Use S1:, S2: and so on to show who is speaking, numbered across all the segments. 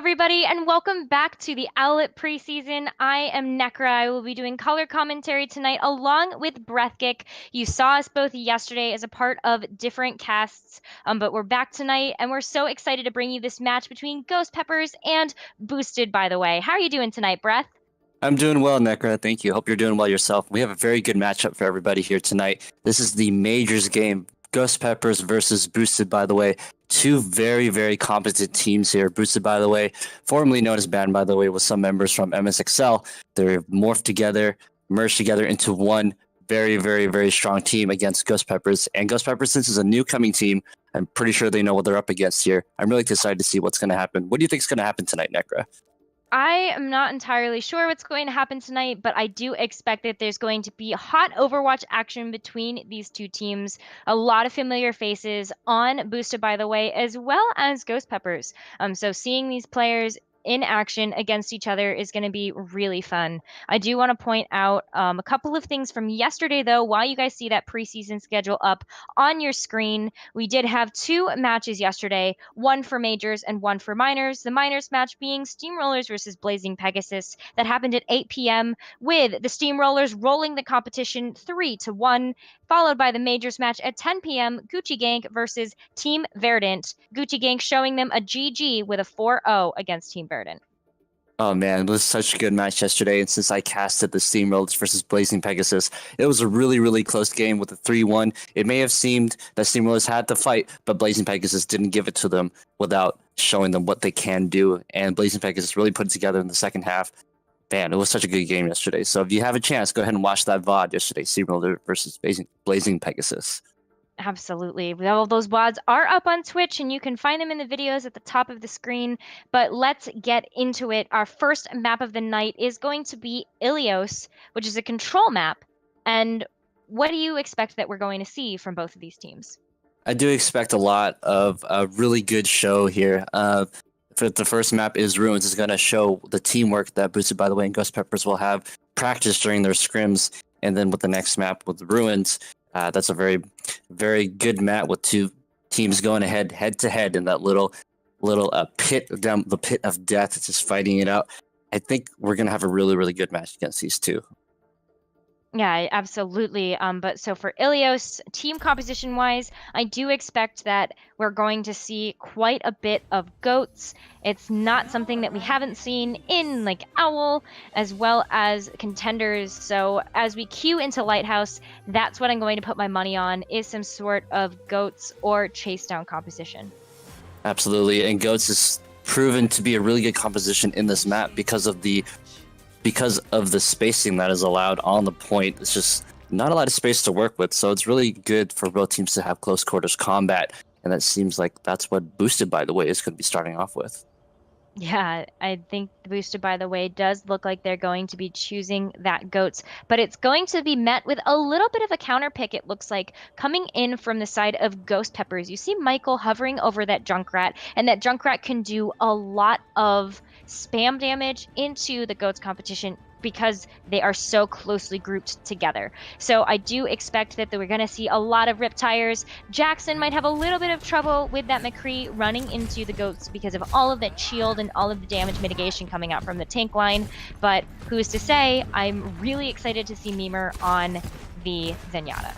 S1: everybody, and welcome back to the Owlet preseason. I am Nekkra. I will be doing color commentary tonight along with Brethgyk. You saw us both yesterday as a part of different casts, but we're back tonight, and we're so excited to bring you this match between Ghost Peppers and Boosted, by the way. How are you doing tonight, Breth?
S2: I'm doing well, Nekkra. Thank you. Hope you're doing well yourself. We have a very good matchup for everybody here tonight. This is the Majors game. Ghost Peppers versus Boosted, by the way. Two very, very competent teams here. Boosted, by the way, formerly known as Band, by the way, with some members from MSXL. They're morphed together, merged together into one very, very, very strong team against Ghost Peppers. And Ghost Peppers, since it's a new coming team, I'm pretty sure they know what they're up against here. I'm really excited to see what's going to happen. What do you think is going to happen tonight, Nekkra?
S1: I am not entirely sure what's going to happen tonight, but I do expect that there's going to be hot Overwatch action between these two teams. A lot of familiar faces on Boosted, by the way, as well as Ghost Peppers. So seeing these players in action against each other is going to be really fun. I do want to point out a couple of things from yesterday, though, while you guys see that preseason schedule up on your screen. We did have two matches yesterday, one for majors and one for minors. The minors match being Steamrollers versus Blazing Pegasus. That happened at 8 p.m. with the Steamrollers rolling the competition 3-1, followed by the majors match at 10 p.m. Gucci Gang versus Team Verdant. Gucci Gang showing them a GG with a 4-0 against Team Verdant.
S2: Oh man, it was such a good match yesterday, and since I casted the Steamrollers versus Blazing Pegasus, it was a really, really close game with a 3-1. It may have seemed that Steamrollers had to fight, but Blazing Pegasus didn't give it to them without showing them what they can do, and Blazing Pegasus really put it together in the second half. Man, it was such a good game yesterday. So if you have a chance, go ahead and watch that VOD yesterday, Steamroller versus Blazing Pegasus.
S1: Absolutely. All those VODs are up on Twitch, and you can find them in the videos at the top of the screen. But let's get into it. Our first map of the night is going to be Ilios, which is a control map. And what do you expect that we're going to see from both of these teams?
S2: I do expect a lot of a really good show here. For the first map is Ruins. It's going to show the teamwork that Boosted, by the way, and Ghost Peppers will have practice during their scrims. And then with the next map with Ruins, that's a very, very good map with two teams going head to head in that little pit down the pit of death, just fighting it out. I think we're gonna have a really, really good match against these two.
S1: Yeah, absolutely. But so for Ilios, team composition wise, I do expect that we're going to see quite a bit of goats. It's not something that we haven't seen in like Owl as well as contenders. So as we queue into Lighthouse, that's what I'm going to put my money on, is some sort of goats or chase down composition.
S2: Absolutely, and goats is proven to be a really good composition in this map because of the spacing that is allowed on the point. It's just not a lot of space to work with, so it's really good for both teams to have close quarters combat, and that seems like that's what Boosted, by the way, is going to be starting off with.
S1: Yeah, I think Boosted, by the way, does look like they're going to be choosing that goats, but it's going to be met with a little bit of a counter pick, it looks like, coming in from the side of Ghost Peppers. You see Michael hovering over that Junkrat, and that Junkrat can do a lot of spam damage into the goats competition because they are so closely grouped together. So I do expect that we're going to see a lot of rip tires. Jackson might have a little bit of trouble with that McCree running into the goats because of all of that shield and all of the damage mitigation coming out from the tank line. But who's to say? I'm really excited to see Memer on the Zenyatta.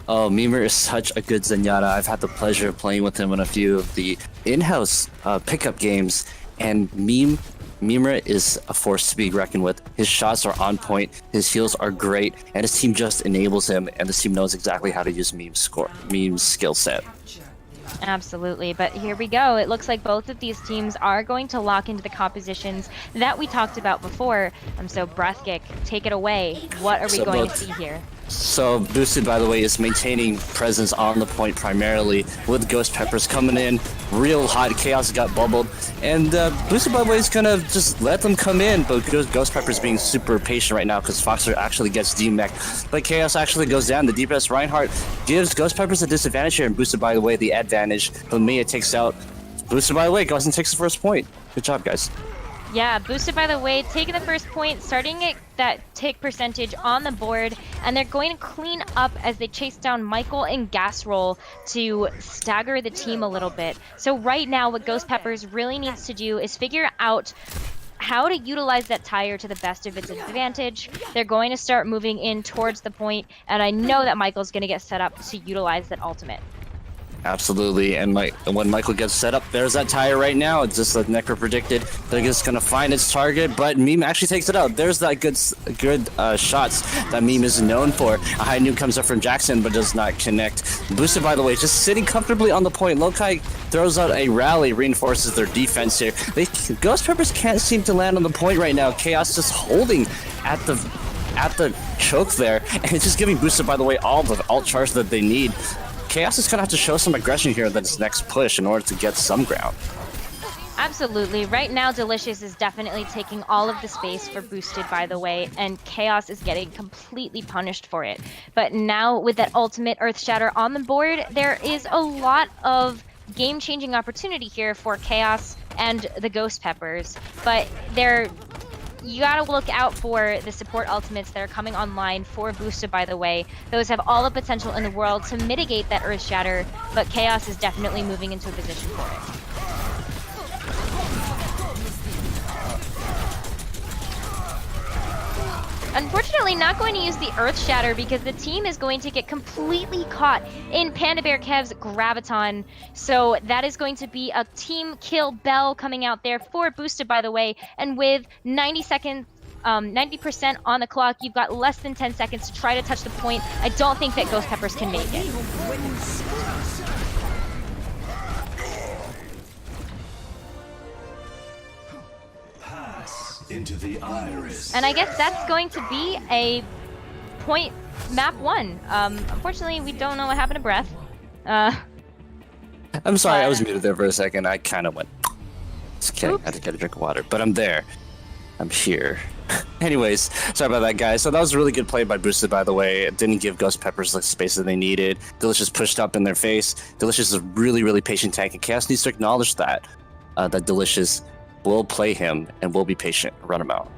S2: Oh, Memer is such a good Zenyatta. I've had the pleasure of playing with him in a few of the in-house pickup games, and Memer is a force to be reckoned with. His shots are on point, his heals are great, and his team just enables him, and this team knows exactly how to use Meme's skill set.
S1: Absolutely, but here we go. It looks like both of these teams are going to lock into the compositions that we talked about before. So Brethgyk, take it away. What are we going to see here?
S2: So Boosted, by the way, is maintaining presence on the point primarily, with Ghost Peppers coming in real hot. Chaos got bubbled, and Boosted, by the way, is gonna just let them come in, but Ghost Peppers being super patient right now because Foxer actually gets D-mech, but Chaos actually goes down. The DPS Reinhardt gives Ghost Peppers a disadvantage here, and Boosted, by the way, the advantage, but Mia takes out Boosted, by the way, goes and takes the first point. Good job, guys.
S1: Yeah, boosted by the way, taking the first point, starting at that tick percentage on the board, and they're going to clean up as they chase down Michael and Gas Roll to stagger the team a little bit. So right now, what Ghost Peppers really needs to do is figure out how to utilize that tire to the best of its advantage. They're going to start moving in towards the point, and I know that Michael's going to get set up to utilize that ultimate.
S2: Absolutely, and when Michael gets set up, there's that tire right now. It's just like Nekkra predicted. They're just gonna find its target, but Meme actually takes it out. There's that good shots that Meme is known for. A high nuke comes up from Jackson, but does not connect. Boosted, by the way, just sitting comfortably on the point. Lokai throws out a rally, reinforces their defense here. Ghost Peppers can't seem to land on the point right now. Chaos just holding at the choke there, and it's just giving Boosted, by the way, all the ult charge that they need. Chaos is going to have to show some aggression here in this next push in order to get some ground.
S1: Absolutely. Right now, Delicious is definitely taking all of the space for Boosted, by the way, and Chaos is getting completely punished for it. But now, with that ultimate Earth Shatter on the board, there is a lot of game-changing opportunity here for Chaos and the Ghost Peppers. But you gotta look out for the support ultimates that are coming online for Boosted, by the way. Those have all the potential in the world to mitigate that Earth Shatter, but Chaos is definitely moving into a position for it. Unfortunately, not going to use the Earth Shatter because the team is going to get completely caught in Panda Bear Kev's Graviton. So that is going to be a team kill bell coming out there for Boosted, by the way. And with 90 seconds, 90% on the clock, you've got less than 10 seconds to try to touch the point. I don't think that Ghost Peppers can make it.
S3: Into the iris.
S1: And I guess that's going to be a point map 1. Unfortunately, we don't know what happened to Breath.
S2: I'm sorry, I was muted there for a second. I kind of went. Just kidding. I had to get a drink of water, but I'm there. I'm here. Anyways, sorry about that, guys. So that was a really good play by Boosted, by the way. It didn't give Ghost Peppers the space that they needed. Delicious pushed up in their face. Delicious is a really, really patient tank, and Chaos needs to acknowledge that. That Delicious will play him and will be patient, run him out.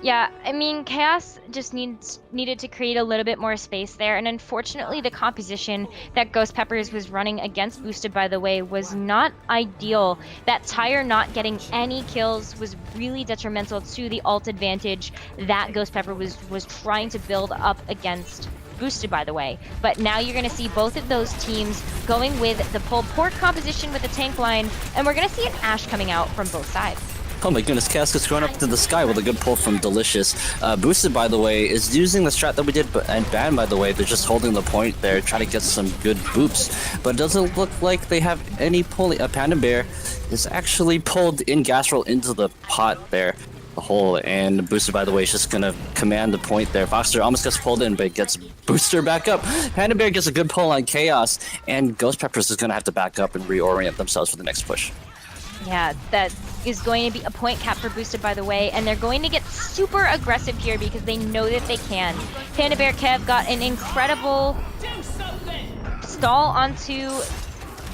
S1: Yeah, I mean, Chaos just needed to create a little bit more space there, and unfortunately the composition that Ghost Peppers was running against Boosted, by the way, was not ideal. That tire not getting any kills was really detrimental to the ult advantage that Ghost Pepper was trying to build up against Boosted, by the way. But now you're going to see both of those teams going with the pulled pork composition with the tank line, and we're going to see an Ashe coming out from both sides.
S2: Oh my goodness, Chaos is going up to the sky with a good pull from Delicious. Boosted, by the way, is using the strat that we did, and Ban, by the way, they're just holding the point there, trying to get some good boops. But it doesn't look like they have any pulling. Panda Bear is actually pulled in gas roll into the pot there, the hole, and Booster, by the way, is just going to command the point there. Foster almost gets pulled in, but gets Booster back up. Panda Bear gets a good pull on Chaos, and Ghost Peppers is going to have to back up and reorient themselves for the next push.
S1: Yeah, that is going to be a point cap for Boosted, by the way, and they're going to get super aggressive here because they know that they can. Panda Bear Kev got an incredible stall onto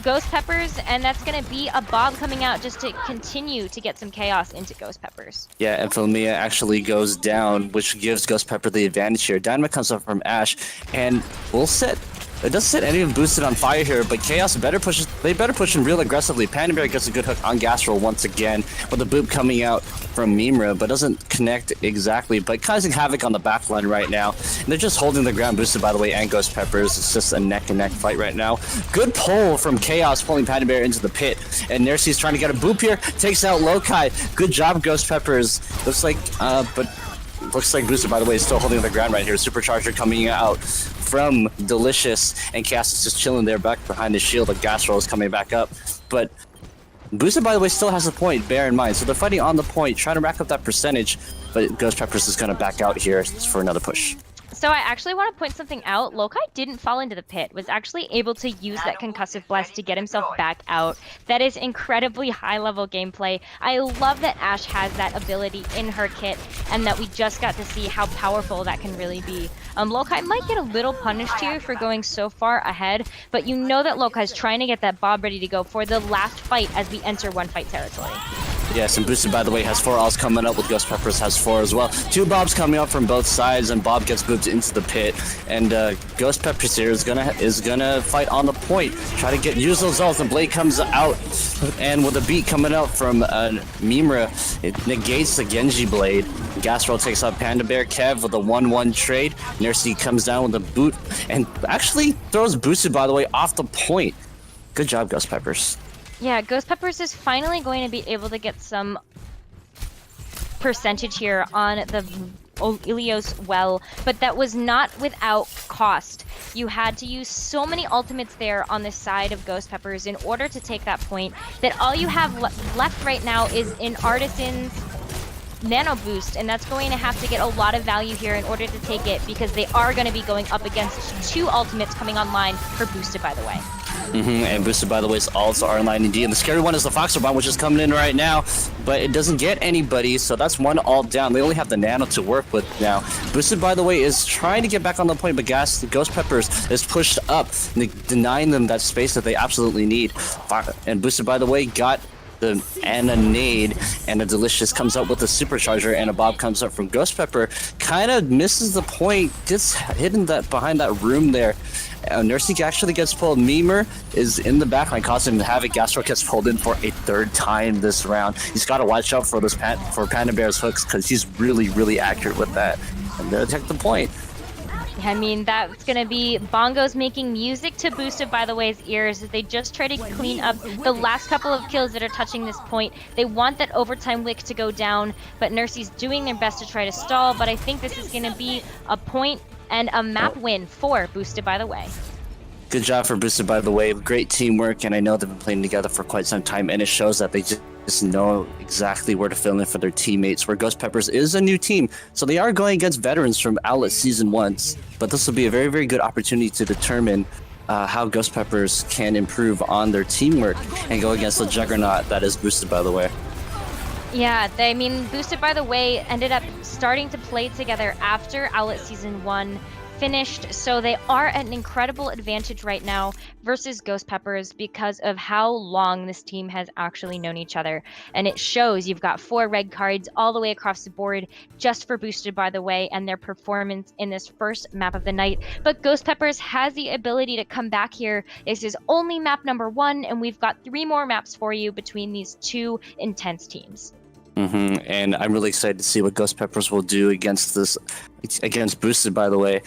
S1: Ghost Peppers, and that's going to be a Bob coming out just to continue to get some chaos into Ghost Peppers.
S2: Yeah, and Philomia actually goes down, which gives Ghost Pepper the advantage here. Dynamite comes up from Ashe, and we'll set... It doesn't set anyone boosted on fire here, but Chaos better pushes. They better push him real aggressively. Panda Bear gets a good hook on gas roll once again, with a boop coming out from Mimra, but doesn't connect exactly. But causing havoc on the back line right now. And they're just holding the ground, boosted, by the way, and Ghost Peppers. It's just a neck-and-neck fight right now. Good pull from Chaos, pulling Panda Bear into the pit. And Nercy's trying to get a boop here, takes out Lokai. Good job, Ghost Peppers. Looks like Booster, by the way, is still holding the ground right here. Supercharger coming out from Delicious, and Chaos is just chilling there back behind the shield. The gas roll is coming back up, but Booster, by the way, still has a point, bear in mind. So they're fighting on the point, trying to rack up that percentage, but Ghost Peppers is going to back out here for another push.
S1: So I actually want to point something out. Lokai didn't fall into the pit, was actually able to use that concussive blast to get himself back out. That is incredibly high-level gameplay. I love that Ashe has that ability in her kit, and that we just got to see how powerful that can really be. Lokai might get a little punished here for going so far ahead, but you know that Lokai's trying to get that Bob ready to go for the last fight as we enter one fight territory.
S2: Yes, and Boosted, by the way, has 4 alts coming up with Ghost Peppers has 4 as well. 2 Bobs coming up from both sides, and Bob gets moved into the pit. And Ghost Peppers here is gonna fight on the point, try to use those ults. The blade comes out, and with a beat coming out from Mimra, it negates the Genji blade. Gasroll takes out Panda Bear. Kev with a 1-1 trade. Nursey comes down with a boot, and actually throws Boosted, by the way, off the point. Good job, Ghost Peppers.
S1: Yeah, Ghost Peppers is finally going to be able to get some percentage here on the Ilios well, but that was not without cost. You had to use so many ultimates there on the side of Ghost Peppers in order to take that point, that all you have left right now is an Artisan's Nano Boost, and that's going to have to get a lot of value here in order to take it, because they are going to be going up against 2 ultimates coming online for Boosted, by the way.
S2: And Boosted, by the way, also are online indeed. And the scary one is the Foxer Bomb, which is coming in right now, but it doesn't get anybody, so that's 1 ult down. They only have the Nano to work with now. Boosted, by the way, is trying to get back on the point, but the Ghost Peppers is pushed up, denying them that space that they absolutely need. And Boosted, by the way, got the Anna nade, and a Delicious comes up with a supercharger, and a Bob comes up from Ghost Pepper, kind of misses the point, gets hidden behind that room there. Nursey actually gets pulled. Memer is in the backline, causing him to have it. Gastro gets pulled in for a 3rd time this round. He's got to watch out for Panda Bear's hooks, because he's really accurate with that. And they'll take the point.
S1: I mean, that's going to be Bongos making music to Boosted, by the way's ears, as they just try to clean up the last couple of kills that are touching this point. They want that overtime wick to go down, but Nursey's doing their best to try to stall, but I think this is going to be a point and a map win for Boosted, by the way.
S2: Good job for Boosted, by the way. Great teamwork, and I know they've been playing together for quite some time, and it shows that they just know exactly where to fill in for their teammates, where Ghost Peppers is a new team, so they are going against veterans from Owlet Season 1, but this will be a very good opportunity to determine how Ghost Peppers can improve on their teamwork and go against the juggernaut that is Boosted, by the way.
S1: Yeah, I mean, Boosted, by the way, ended up starting to play together after Owlet Season 1 finished, so they are at an incredible advantage right now versus Ghost Peppers because of how long this team has actually known each other. And it shows. You've got 4 red cards all the way across the board just for Boosted, by the way, and their performance in this first map of the night. But Ghost Peppers has the ability to come back here. This is only map number 1, and we've got 3 more maps for you between these 2 intense teams.
S2: And I'm really excited to see what Ghost Peppers will do against Boosted, by the way.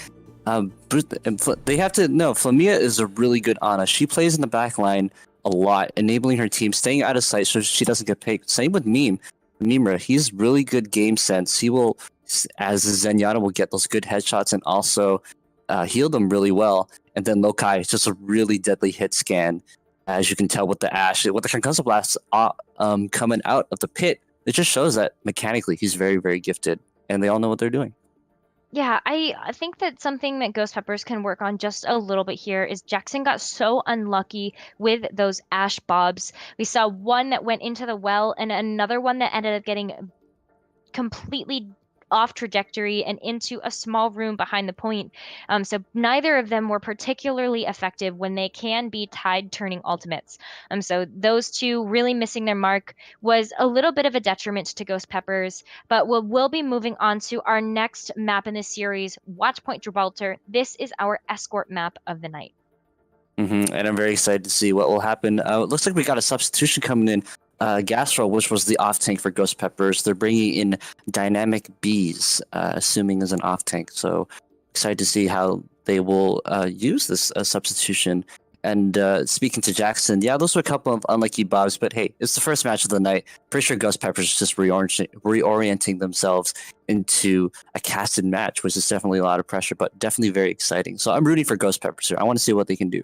S2: They have to know Flamia is a really good Ana. She plays in the back line a lot, enabling her team, staying out of sight so she doesn't get picked. Same with Mimra. He's really good game sense. He will, as Zenyatta, will get those good headshots and also heal them really well. And then Lokai is just a really deadly hit scan, as you can tell with the Ash, with the concussive blasts coming out of the pit. It just shows that mechanically he's very gifted, and they all know what they're doing.
S1: Yeah, I think that something that Ghost Peppers can work on just a little bit here is Jackson got so unlucky with those Ash Bobs. We saw one that went into the well and another one that ended up getting completely off trajectory and into a small room behind the point. So neither of them were particularly effective when they can be tide turning ultimates. So those 2 really missing their mark was a little bit of a detriment to Ghost Peppers, but we'll be moving on to our next map in this series, Watchpoint Gibraltar. This is our escort map of the night.
S2: And I'm very excited to see what will happen. It looks like we got a substitution coming in. Gastro, which was the off tank for Ghost Peppers, they're bringing in Dynamic Bees, assuming as an off tank. So excited to see how they will use this substitution. And speaking to Jackson, yeah, those were a couple of unlucky Bobs, but hey, it's the first match of the night. Pretty sure Ghost Peppers is just reorienting themselves into a casted match, which is definitely a lot of pressure, but definitely very exciting. So I'm rooting for Ghost Peppers here. I want to see what they can do.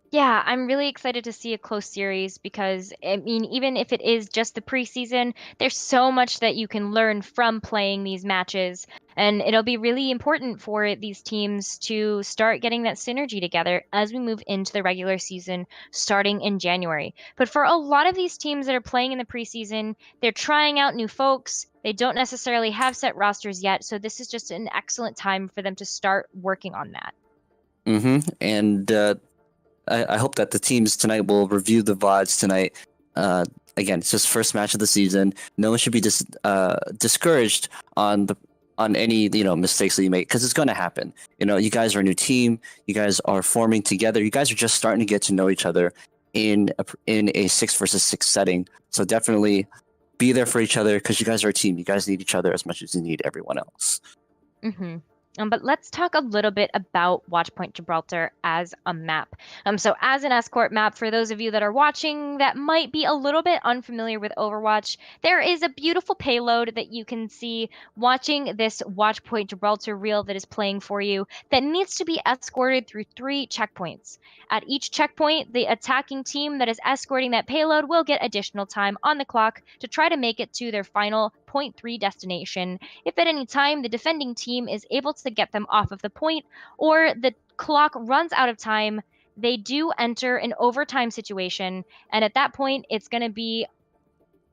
S1: Yeah, I'm really excited to see a close series because, I mean, even if it is just the preseason, there's so much that you can learn from playing these matches. And it'll be really important for these teams to start getting that synergy together as we move into the regular season starting in January. But for a lot of these teams that are playing in the preseason, they're trying out new folks. They don't necessarily have set rosters yet. So this is just an excellent time for them to start working on that.
S2: And I hope that the teams tonight will review the VODs tonight again, it's just first match of the season. No one should be discouraged on any mistakes that you make, because it's going to happen. You guys are a new team. You guys are forming together. You guys are just starting to get to know each other in a 6 versus 6 setting. So definitely be there for each other, because you guys are a team. You guys need each other as much as you need everyone else.
S1: Mm-hmm. But let's talk a little bit about Watchpoint Gibraltar as a map. So as an escort map, for those of you that are watching that might be a little bit unfamiliar with Overwatch, there is a beautiful payload that you can see watching this Watchpoint Gibraltar reel that is playing for you that needs to be escorted through 3 checkpoints. At each checkpoint, the attacking team that is escorting that payload will get additional time on the clock to try to make it to their final point 3 destination. If at any time the defending team is able to get them off of the point, or the clock runs out of time, they do enter an overtime situation, and at that point it's going to be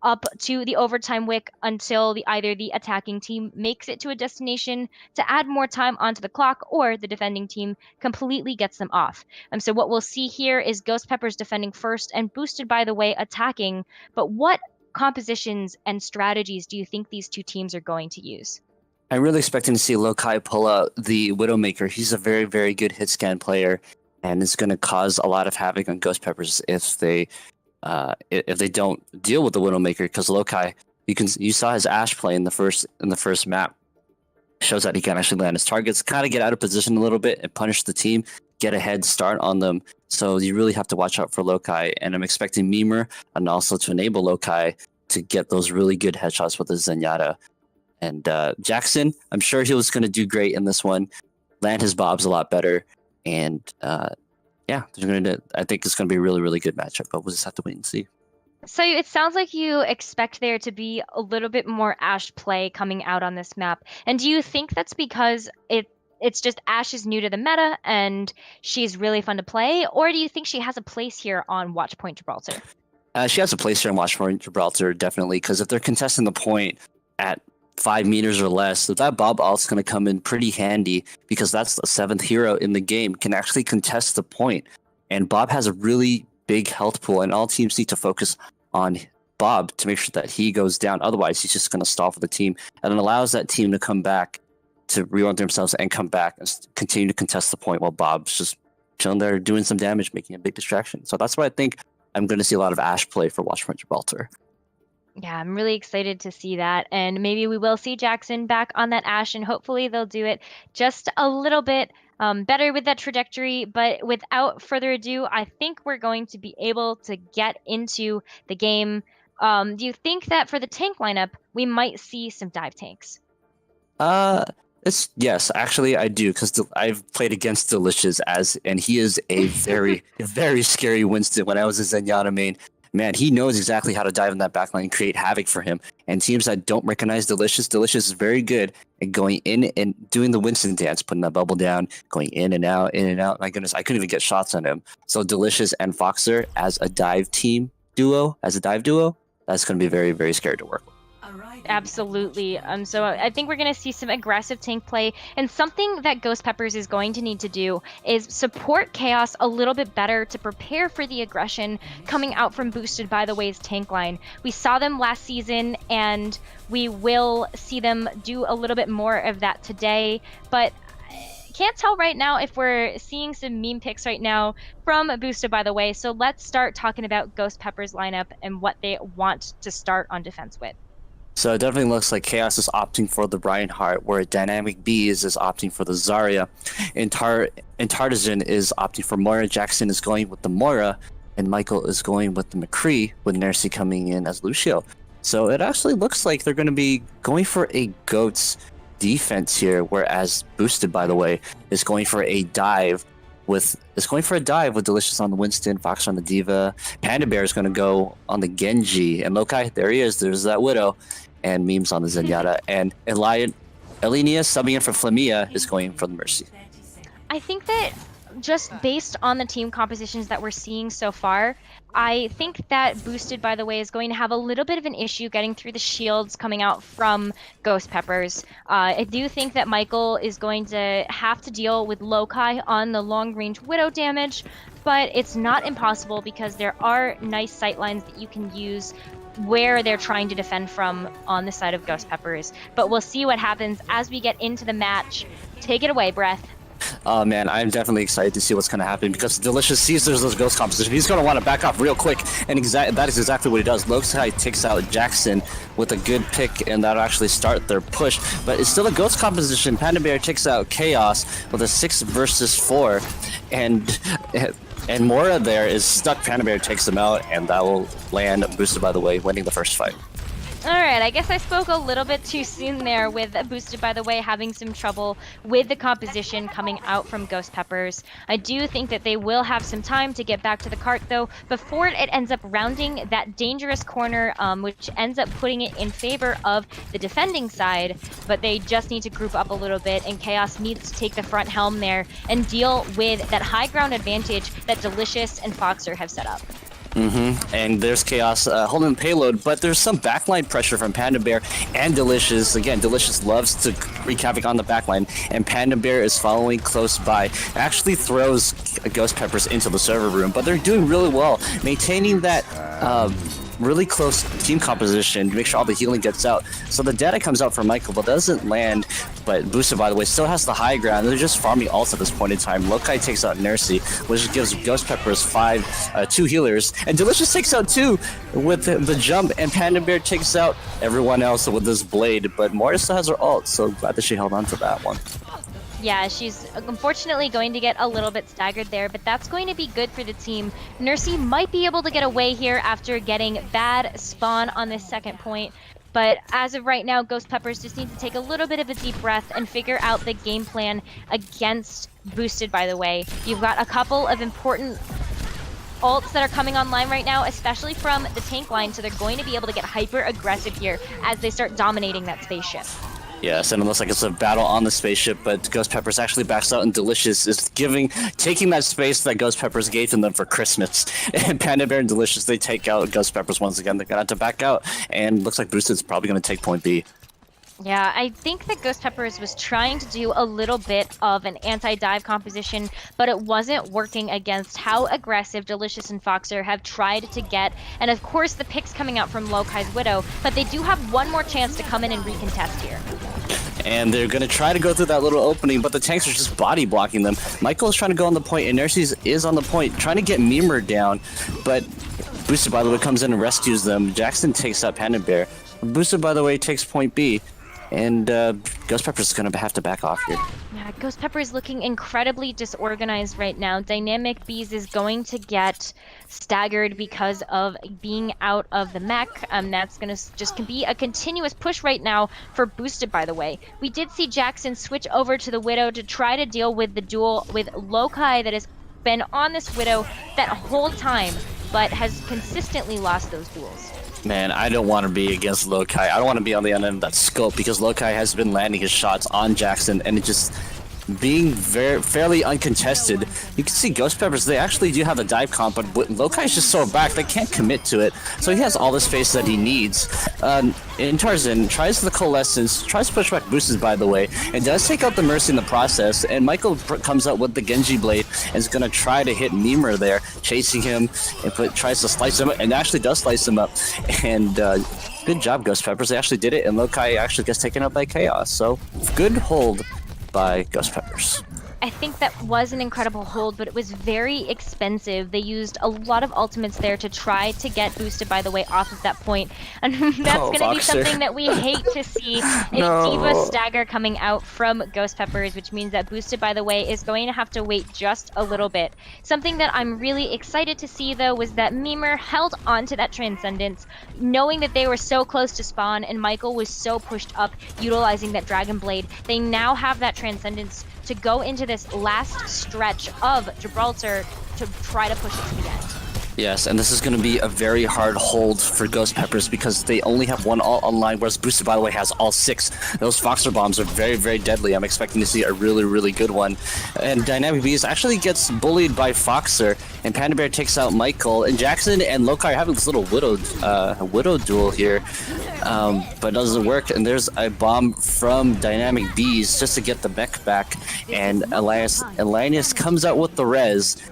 S1: up to the overtime wick until either the attacking team makes it to a destination to add more time onto the clock, or the defending team completely gets them off. So what we'll see here is Ghost Peppers defending first and Boosted by the way attacking. But what compositions and strategies do you think these two teams are going to use?
S2: I'm really expecting to see Lokai pull out the Widowmaker. He's a very, very good hit scan player, and it's going to cause a lot of havoc on Ghost Peppers if they don't deal with the Widowmaker. Because Lokai, you saw his Ashe play in the first map, shows that he can actually land his targets, kind of get out of position a little bit and punish the team, get a head start on them. So you really have to watch out for Lokai, and I'm expecting Mimer and also to enable Lokai to get those really good headshots with the Zenyatta. And Jackson, I'm sure he was going to do great in this one, land his bobs a lot better. And I think it's going to be a really, really good matchup, but we'll just have to wait and see.
S1: So it sounds like you expect there to be a little bit more Ashe play coming out on this map. And do you think that's because it's just Ashe is new to the meta and she's really fun to play? Or do you think she has a place here on Watchpoint Gibraltar?
S2: She has a place here on Watchpoint Gibraltar, definitely, because if they're contesting the point at 5 meters or less, so that Bob ult's going to come in pretty handy, because that's the 7th hero in the game, can actually contest the point. And Bob has a really big health pool, and all teams need to focus on Bob to make sure that he goes down. Otherwise, he's just going to stall for the team, and it allows that team to come back, to reorient themselves and come back and continue to contest the point while Bob's just chilling there doing some damage, making a big distraction. So that's why I think I'm going to see a lot of Ashe play for Watchpoint Gibraltar.
S1: Yeah, I'm really excited to see that. And maybe we will see Jackson back on that Ashe, and hopefully they'll do it just a little bit better with that trajectory. But without further ado, I think we're going to be able to get into the game. Do you think that for the tank lineup, we might see some dive tanks?
S2: Yes, actually I do, because I've played against Delicious and he is a very, very scary Winston. When I was a Zenyatta main, man, he knows exactly how to dive in that backline and create havoc for him. And teams that don't recognize Delicious is very good at going in and doing the Winston dance, putting that bubble down, going in and out, in and out. My goodness, I couldn't even get shots on him. So Delicious and Foxer as a dive duo, that's going to be very, very scary to work with.
S1: Absolutely. So I think we're going to see some aggressive tank play, and something that Ghost Peppers is going to need to do is support Chaos a little bit better to prepare for the aggression coming out from Boosted by the Way's tank line. We saw them last season, and we will see them do a little bit more of that today, but can't tell right now if we're seeing some meme pics right now from Boosted by the Way. So let's start talking about Ghost Peppers lineup and what they want to start on defense with.
S2: So it definitely looks like Chaos is opting for the Reinhardt, where Dynamic Bees is opting for the Zarya, and Tartisan is opting for Moira. Jackson is going with the Moira, and Michael is going with the McCree, with Nercy coming in as Lucio. So it actually looks like they're going to be going for a GOATS defense here, whereas Boosted, by the way, is going for a dive with Delicious on the Winston, Fox on the Diva. Panda Bear is going to go on the Genji, and Lokai, there he is. There's that Widow, and Memes on the Zenyatta, and Elinia subbing in for Flamia is going for the Mercy.
S1: I think that just based on the team compositions that we're seeing so far, I think that Boosted, by the way, is going to have a little bit of an issue getting through the shields coming out from Ghost Peppers. I do think that Michael is going to have to deal with Lokai on the long-range Widow damage, but it's not impossible because there are nice sightlines that you can use where they're trying to defend from on the side of Ghost Peppers. But we'll see what happens as we get into the match. Take it away, Breth.
S2: Oh man, I'm definitely excited to see what's going to happen because Delicious sees there's those ghost composition. He's going to want to back off real quick, and that is exactly what he does. Lokai takes out Jackson with a good pick, and that'll actually start their push. But it's still a ghost composition. Panda Bear takes out Chaos with a 6 versus 4, and Mora there is stuck. Panda Bear takes him out, and that will land Boosted, by the way, winning the first fight.
S1: All right, I guess I spoke a little bit too soon there with Boosted, by the way, having some trouble with the composition coming out from Ghost Peppers. I do think that they will have some time to get back to the cart, though, before it ends up rounding that dangerous corner, which ends up putting it in favor of the defending side. But they just need to group up a little bit, and Chaos needs to take the front helm there and deal with that high ground advantage that Delicious and Foxer have set up.
S2: And there's Chaos holding the payload, but there's some backline pressure from Panda Bear and Delicious. Again, Delicious loves to wreak havoc on the backline, and Panda Bear is following close by. Actually throws Ghost Peppers into the server room, but they're doing really well, maintaining that really close team composition to make sure all the healing gets out. So the data comes out for Michael, but doesn't land. But Boosted, by the way, still has the high ground. They're just farming ults at this point in time. Lokai takes out Nursey, which gives Ghost Peppers 2 healers. And Delicious takes out 2 with the jump, and Panda Bear takes out everyone else with this blade. But Moira still has her ult, so glad that she held on to that one.
S1: Yeah, she's unfortunately going to get a little bit staggered there, but that's going to be good for the team. Nursey might be able to get away here after getting bad spawn on this second point. But as of right now, Ghost Peppers just need to take a little bit of a deep breath and figure out the game plan against Boosted, by the way. You've got a couple of important ults that are coming online right now, especially from the tank line, so they're going to be able to get hyper aggressive here as they start dominating that spaceship.
S2: Yes, and it looks like it's a battle on the spaceship, but Ghost Peppers actually backs out, and Delicious is taking that space that Ghost Peppers gave to them for Christmas. And Panda Bear and Delicious, they take out Ghost Peppers once again. They're going to have to back out, and looks like Boosted's probably going to take point B.
S1: Yeah, I think that Ghost Peppers was trying to do a little bit of an anti-dive composition, but it wasn't working against how aggressive Delicious and Foxer have tried to get. And of course, the picks coming out from Lokai's Widow, but they do have one more chance to come in and recontest here.
S2: And they're going to try to go through that little opening, but the tanks are just body blocking them. Michael is trying to go on the point, and Nursey is on the point, trying to get Memer down, but Boosted, by the way, comes in and rescues them. Jackson takes out Panda Bear. Boosted, by the way, takes point B. And Ghost Pepper is going to have to back off here.
S1: Yeah, Ghost Pepper is looking incredibly disorganized right now. Dynamic Bees is going to get staggered because of being out of the mech. That's going to just be a continuous push right now for Boosted, by the way. We did see Jackson switch over to the Widow to try to deal with the duel with Lokai that has been on this Widow that whole time, but has consistently lost those duels.
S2: Man, I don't want to be against Lokai. I don't want to be on the end of that scope because Lokai has been landing his shots on Jackson and it just being fairly uncontested. You can see Ghost Peppers, they actually do have a dive comp, but Lokai's just so back, they can't commit to it. So he has all the space that he needs. And Tarzan tries the Coalescence, tries to push back Boosted, by the way, and does take out the Mercy in the process. And Michael comes out with the Genji Blade and is going to try to hit Memer there, chasing him, and tries to slice him up, and actually does slice him up. And good job, Ghost Peppers. They actually did it, and Lokai actually gets taken out by Chaos. So good hold by Ghost Peppers.
S1: I think that was an incredible hold, but it was very expensive. They used a lot of ultimates there to try to get Boosted, by the way, off of that point. And that's going to be something that we hate to see. A Diva stagger coming out from Ghost Peppers, which means that Boosted, by the way, is going to have to wait just a little bit. Something that I'm really excited to see, though, was that Memer held on to that Transcendence, knowing that they were so close to spawn, and Michael was so pushed up, utilizing that Dragon Blade. They now have that Transcendence to go into this last stretch of Gibraltar to try to push it to the end.
S2: Yes, and this is going to be a very hard hold for Ghost Peppers because they only have one ult online, whereas Boosted, by the way, has all 6. Those Foxer bombs are very, very deadly. I'm expecting to see a really, really good one. And Dynamic Bees actually gets bullied by Foxer, and Panda Bear takes out Michael, and Jackson and Lokai are having this little Widow duel here, but it doesn't work, and there's a bomb from Dynamic Bees just to get the mech back, and Linus comes out with the res.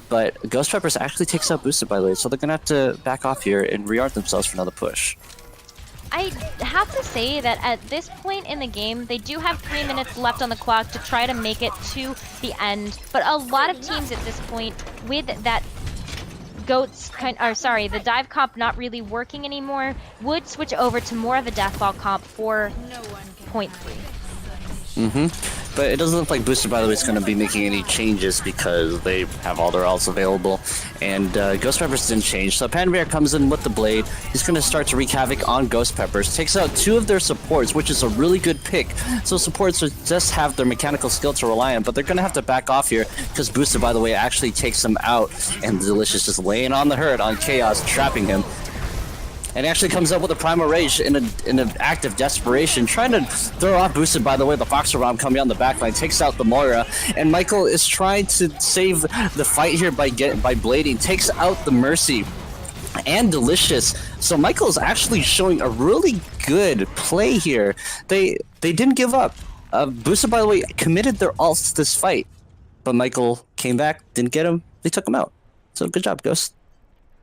S2: But Ghost Peppers actually takes out Boosted, by the way, so they're going to have to back off here and reart themselves for another push.
S1: I have to say that at this point in the game, they do have 3 minutes left on the clock to try to make it to the end. But a lot of teams at this point, with that the dive comp not really working anymore, would switch over to more of a deathball comp for 0.3.
S2: But it doesn't look like Booster, by the way, is going to be making any changes because they have all their ults available. And Ghost Peppers didn't change. So Panda Bear comes in with the Blade. He's going to start to wreak havoc on Ghost Peppers. Takes out 2 of their supports, which is a really good pick. So supports would just have their mechanical skill to rely on, but they're going to have to back off here because Booster, by the way, actually takes them out. And Delicious just laying on the hurt on Chaos, trapping him. And actually comes up with a Primal Rage in an act of desperation, trying to throw off Boosted, by the way, the Foxer bomb coming on the backline, takes out the Moira, and Michael is trying to save the fight here by blading, takes out the Mercy and Delicious. So Michael is actually showing a really good play here. They didn't give up. Boosted, by the way, committed their ults to this fight, but Michael came back, didn't get him, they took him out. So good job, Ghost.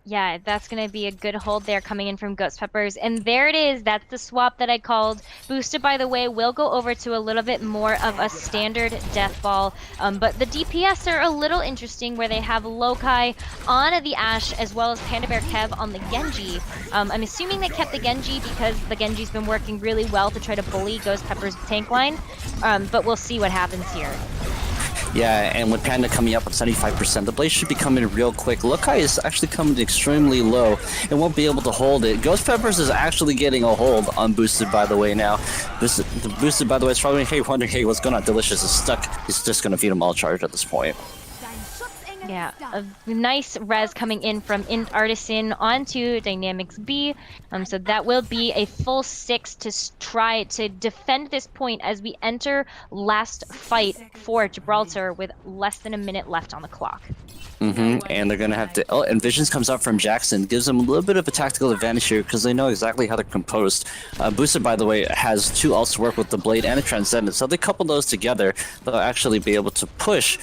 S1: Yeah, that's going to be a good hold there coming in from Ghost Peppers. And there it is. That's the swap that I called. Boosted, by the way, will go over to a little bit more of a standard death ball. But the DPS are a little interesting where they have Lokai on the Ashe as well as Panda Bear Kev on the Genji. I'm assuming they kept the Genji because the Genji's been working really well to try to bully Ghost Peppers' tank line. But we'll see what happens here.
S2: Yeah, and with Panda coming up with 75%, the Blaze should be coming real quick. Lokai is actually coming extremely low and won't be able to hold it. Ghost Peppers is actually getting a hold on Boosted, by the way, now. Boosted, by the way, is probably wondering, hey, what's going on? Delicious is stuck. He's just going to feed him all charge at this point.
S1: Yeah, a nice res coming in from Artisan onto Dynamics B. So that will be a full 6 to try to defend this point as we enter last fight for Gibraltar with less than a minute left on the clock.
S2: And they're going to have to... Oh, and Visions comes out from Jackson. Gives them a little bit of a tactical advantage here because they know exactly how they're composed. Boosted, by the way, has 2 ults to work with the Blade and a Transcendent. So they couple those together, they'll actually be able to push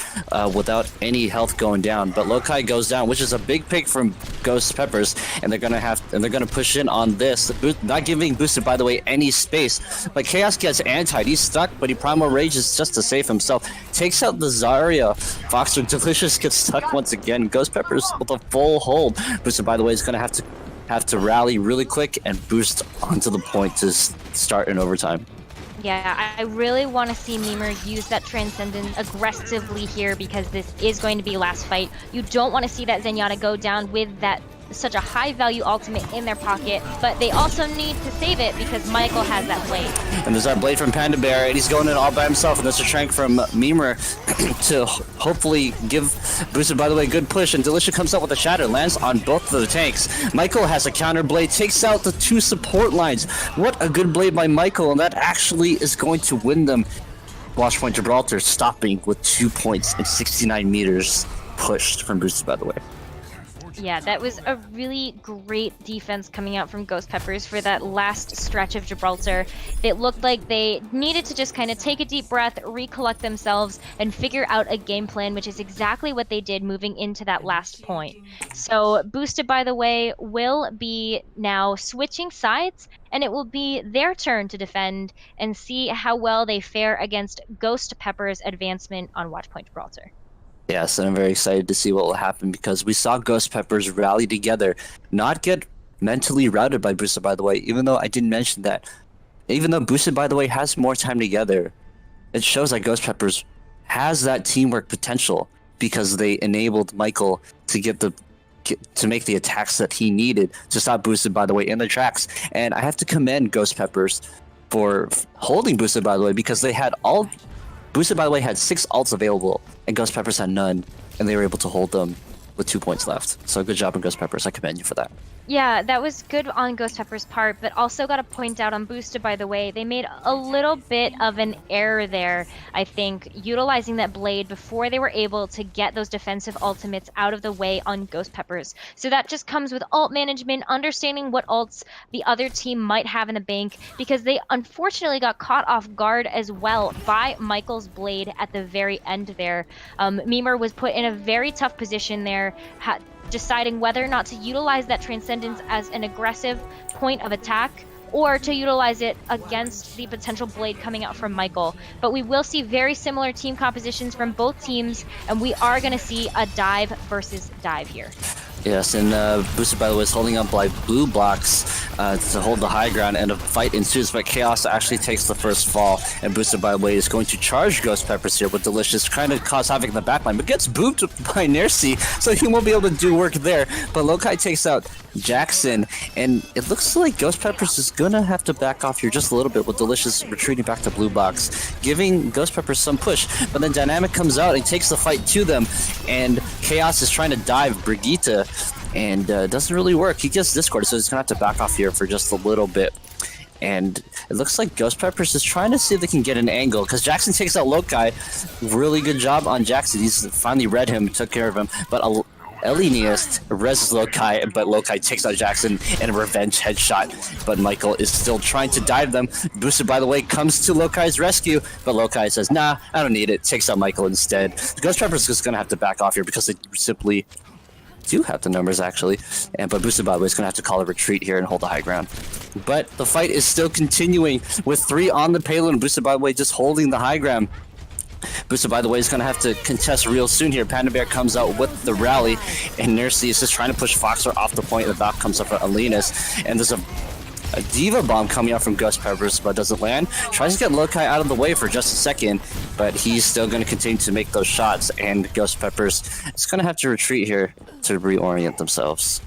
S2: without any health going down. But Lokai goes down, which is a big pick from Ghost Peppers. And they're going to push in on this. Not giving Boosted, by the way, any space. But Chaos gets antied. He's stuck, but he Primal Rages just to save himself. Takes out the Zarya. Foxer Delicious gets stuck once again. Ghost Peppers with a full hold. Boosted, by the way, is going to have to rally really quick and boost onto the point to start in overtime.
S1: Yeah, I really want to see Mimer use that Transcendent aggressively here because this is going to be last fight. You don't want to see that Zenyatta go down with that such a high value ultimate in their pocket, but they also need to save it because Michael has that blade.
S2: And there's that blade from Panda Bear, and he's going in all by himself, and there's a Trank from Mimer to hopefully give Boosted, by the way, good push, and Delicious comes out with a Shatter, lands on both of the tanks. Michael has a counter blade, takes out the 2 support lines. What a good blade by Michael, and that actually is going to win them. Watchpoint Gibraltar stopping with 2 points and 69 meters pushed from Boosted, by the way.
S1: Yeah, that was a really great defense coming out from Ghost Peppers for that last stretch of Gibraltar. It looked like they needed to just kind of take a deep breath, recollect themselves, and figure out a game plan, which is exactly what they did moving into that last point. So Boosted, by the way, will be now switching sides, and it will be their turn to defend and see how well they fare against Ghost Peppers' advancement on Watchpoint Gibraltar.
S2: Yes, and I'm very excited to see what will happen because we saw Ghost Peppers rally together, not get mentally routed by Boosted, by the way, even though I didn't mention that. Even though Boosted, by the way, has more time together, it shows that Ghost Peppers has that teamwork potential because they enabled Michael to make the attacks that he needed to stop Boosted, by the way, in the tracks. And I have to commend Ghost Peppers for holding Boosted, by the way, because they had Boosted, by the way, had 6 ults available, and Ghost Peppers had none, and they were able to hold them with 2 points left. So good job on Ghost Peppers. I commend you for that.
S1: Yeah, that was good on Ghost Pepper's part, but also got to point out on Boosted, by the way, they made a little bit of an error there, I think, utilizing that blade before they were able to get those defensive ultimates out of the way on Ghost Peppers. So that just comes with ult management, understanding what ults the other team might have in the bank, because they unfortunately got caught off guard as well by Michael's blade at the very end there. Mimer was put in a very tough position there, deciding whether or not to utilize that Transcendence as an aggressive point of attack or to utilize it against the potential blade coming out from Michael. But we will see very similar team compositions from both teams, and we are going to see a dive versus dive here.
S2: Yes, and Boosted, by the way, is holding up by blue blocks to hold the high ground, and a fight ensues, but Chaos actually takes the first fall, and Boosted, by the way, is going to charge Ghost Peppers here with Delicious, trying to cause havoc in the backline, but gets booped by Nercy, so he won't be able to do work there. But Lokai takes out Jackson, and it looks like Ghost Peppers is gonna have to back off here just a little bit, with Delicious retreating back to blue box, giving Ghost Peppers some push. But then Dynamic comes out and takes the fight to them, and Chaos is trying to dive Brethgyk, and doesn't really work. He gets discorded, so he's gonna have to back off here for just a little bit. And it looks like Ghost Peppers is trying to see if they can get an angle, because Jackson takes out Lokai. Really good job on Jackson. He's finally read him, took care of him. But Elenius reses Lokai, but Lokai takes out Jackson in a revenge headshot. But Michael is still trying to dive them. Boosted, by the way, comes to Lokai's rescue, but Lokai says, nah, I don't need it. Takes out Michael instead. Ghost Peppers is going to have to back off here because they simply do have the numbers, actually. But Boosted, by the way, is going to have to call a retreat here and hold the high ground. But the fight is still continuing with 3 on the payload, and Boosted, by the way, just holding the high ground. Boosted, by the way, is going to have to contest real soon here. Panda Bear comes out with the rally, and Nercy is just trying to push Foxer off the point. The back comes up for Alenus, and there's a Diva Bomb coming out from Ghost Peppers, but doesn't land. Tries to get Lokai out of the way for just a second, but he's still going to continue to make those shots, and Ghost Peppers is going to have to retreat here to reorient themselves.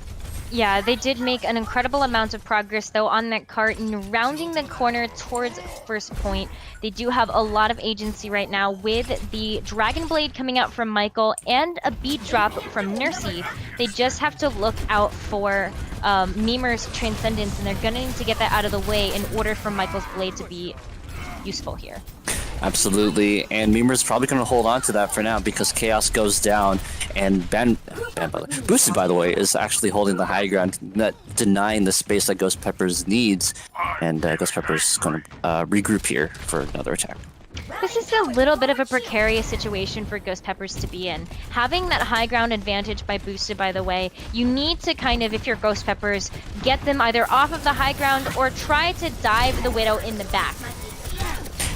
S1: Yeah, they did make an incredible amount of progress, though, on that cart and rounding the corner towards first point. They do have a lot of agency right now with the Dragon Blade coming out from Michael and a beat drop from Nercy. They just have to look out for Mimer's Transcendence, and they're going to need to get that out of the way in order for Michael's Blade to be useful here.
S2: Absolutely, and Mimer's probably going to hold on to that for now because Chaos goes down, and Boosted, by the way, is actually holding the high ground, not denying the space that Ghost Peppers needs, and Ghost Peppers is going to regroup here for another attack.
S1: This is a little bit of a precarious situation for Ghost Peppers to be in. Having that high ground advantage by Boosted, by the way, you need to kind of, if you're Ghost Peppers, get them either off of the high ground or try to dive the Widow in the back.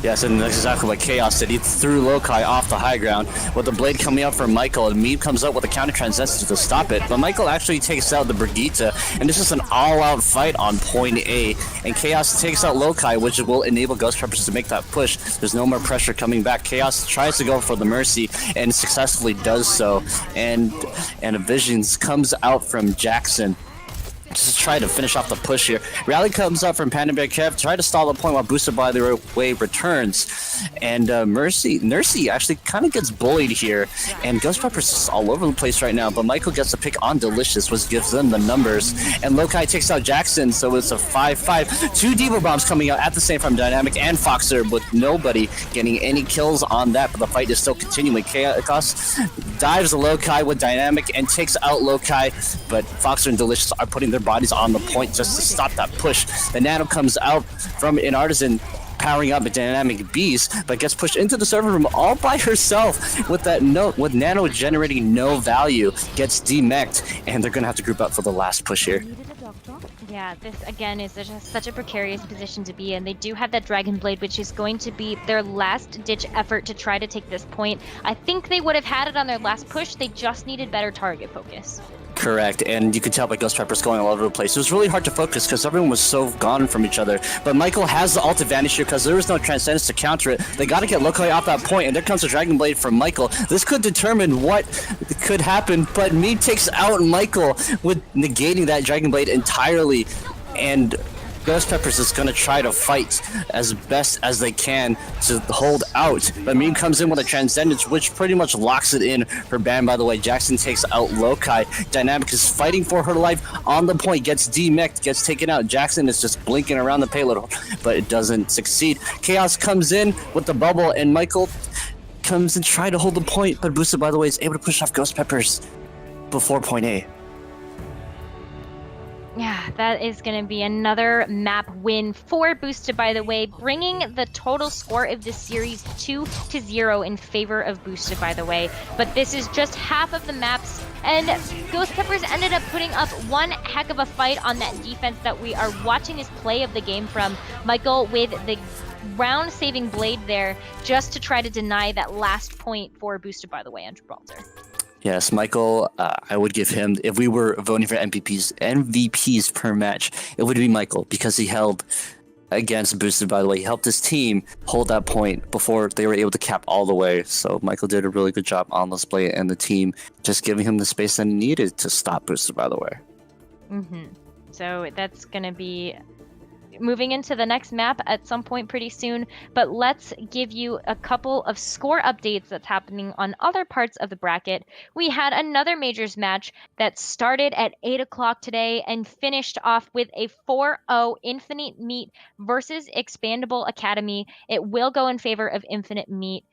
S2: Yes, and that's exactly what Chaos did. He threw Lokai off the high ground with the blade coming out from Michael, and Meep comes up with a counter transcendence to stop it. But Michael actually takes out the Brethgyk, and this is an all-out fight on point A. And Chaos takes out Lokai, which will enable Ghost Peppers to make that push. There's no more pressure coming back. Chaos tries to go for the Mercy, and successfully does so. And a Visions comes out from Jackson. Just try to finish off the push here. Rally comes up from Panda Bear Kev, try to stall the point while Boosted, by the way, returns. And Nercy actually kind of gets bullied here. And Ghost Peppers is all over the place right now, but Michael gets a pick on Delicious, which gives them the numbers. And Lokai takes out Jackson, so it's a 5-5. 2 Diva Bombs coming out at the same time, Dynamic and Foxer, with nobody getting any kills on that, but the fight is still continuing. Chaos dives Lokai with Dynamic and takes out Lokai, but Foxer and Delicious are putting their bodies on the point just to stop that push. The Nano comes out from an Artisan, powering up a Dynamic Beast, but gets pushed into the server room all by herself with that with Nano generating no value, gets demeched, and they're gonna have to group up for the last push here.
S1: Yeah, this again is just such a precarious position to be in. They do have that Dragon Blade, which is going to be their last ditch effort to try to take this point. I think they would have had it on their last push, they just needed better target focus.
S2: Correct, and you could tell by Ghost Peppers going all over the place. It was really hard to focus because everyone was so gone from each other. But Michael has the ult advantage here because there was no Transcendence to counter it. They got to get Lokai off that point, and there comes the Dragon Blade from Michael. This could determine what could happen, but Me takes out Michael with negating that Dragon Blade entirely. And Ghost Peppers is going to try to fight as best as they can to hold out. But Meme comes in with a Transcendence, which pretty much locks it in for ban, by the way. Jackson takes out Lokai. Dynamic is fighting for her life on the point, gets demeched, gets taken out. Jackson is just blinking around the payload, but it doesn't succeed. Chaos comes in with the bubble, and Michael comes and try to hold the point, but Boosted, by the way, is able to push off Ghost Peppers before point A.
S1: Yeah, that is going to be another map win for Boosted, by the way, bringing the total score of this series 2-0 in favor of Boosted, by the way. But this is just half of the maps, and Ghost Peppers ended up putting up one heck of a fight on that defense that we are watching his play of the game from. Michael with the round-saving blade there just to try to deny that last point for Boosted, by the way, on Gibraltar.
S2: Yes, Michael, I would give him, if we were voting for MVPs per match, it would be Michael, because he held against Boosted, by the way. He helped his team hold that point before they were able to cap all the way. So Michael did a really good job on this play, and the team just giving him the space that he needed to stop Boosted, by the way.
S1: So that's going to be moving into the next map at some point pretty soon, but let's give you a couple of score updates that's happening on other parts of the bracket. We had another majors match that started at 8 o'clock today and finished off with a 4-0 Infinite Meat versus Expandable Academy. It will go in favor of Infinite Meat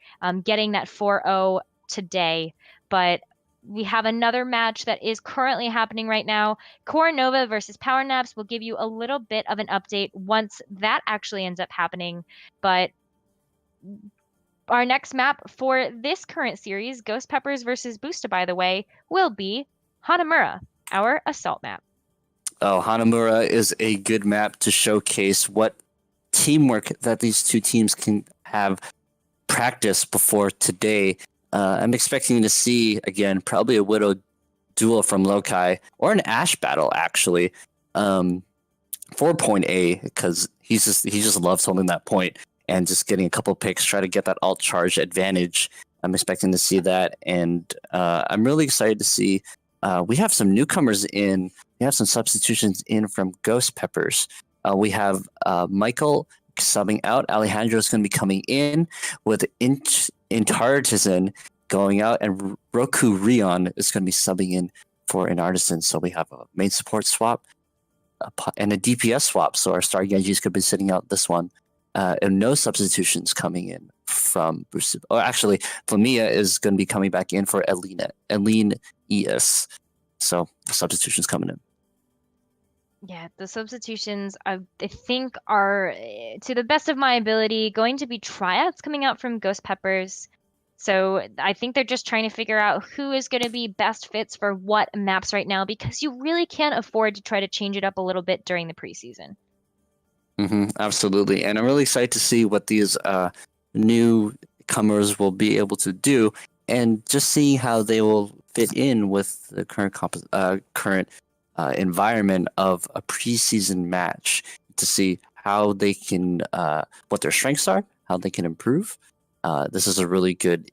S1: getting that 4-0 today, but we have another match that is currently happening right now. Core Nova versus Power Naps. Will give you a little bit of an update once that actually ends up happening. But our next map for this current series, Ghost Peppers versus Boosta, by the way, will be Hanamura, our assault map.
S2: Oh, Hanamura is a good map to showcase what teamwork that these two teams can have practiced before today. I'm expecting to see, again, probably a Widow duel from Lokai, or an Ash battle, actually, for point A, because he just loves holding that point and just getting a couple picks, try to get that alt charge advantage. I'm expecting to see that, and I'm really excited to see. We have some newcomers in. We have some substitutions in from Ghost Peppers. We have Michael subbing out. Alejandro is going to be coming in with Intartisan going out, and Roku Rion is going to be subbing in for an Artisan. So we have a main support swap and a DPS swap. So our Star Genjis could be sitting out this one. And no substitutions coming in from Bruce. Or actually, Flamia is going to be coming back in for Eline ES. So substitutions coming in.
S1: Yeah, the substitutions I think are, to the best of my ability, going to be tryouts coming out from Ghost Peppers. So I think they're just trying to figure out who is going to be best fits for what maps right now, because you really can't afford to try to change it up a little bit during the preseason.
S2: Absolutely. And I'm really excited to see what these newcomers will be able to do, and just seeing how they will fit in with the current environment of a preseason match, to see how they can, what their strengths are, how they can improve. This is a really good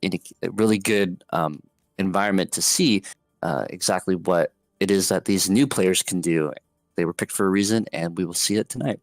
S2: environment to see exactly what it is that these new players can do. They were picked for a reason, and we will see it tonight.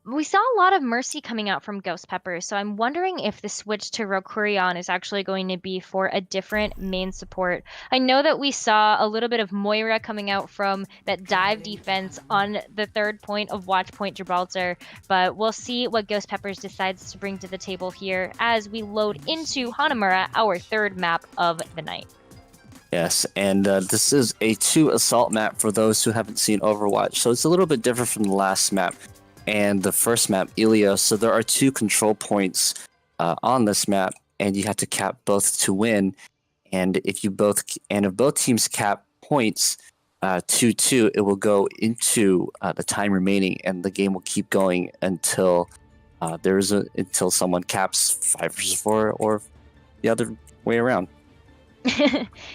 S1: We saw a lot of Mercy coming out from Ghost Peppers, so I'm wondering if the switch to Rokurion is actually going to be for a different main support. I know that we saw a little bit of Moira coming out from that dive defense on the third point of Watch Point Gibraltar, but we'll see what Ghost Peppers decides to bring to the table here as we load into Hanamura, our third map of the night.
S2: Yes, and this is a 2 assault map for those who haven't seen Overwatch, so it's a little bit different from the last map and the first map, Ilios. So there are 2 control points on this map, and you have to cap both to win. And if both teams cap points 2-2, it will go into the time remaining, and the game will keep going until until someone caps 5 versus 4, or the other way around.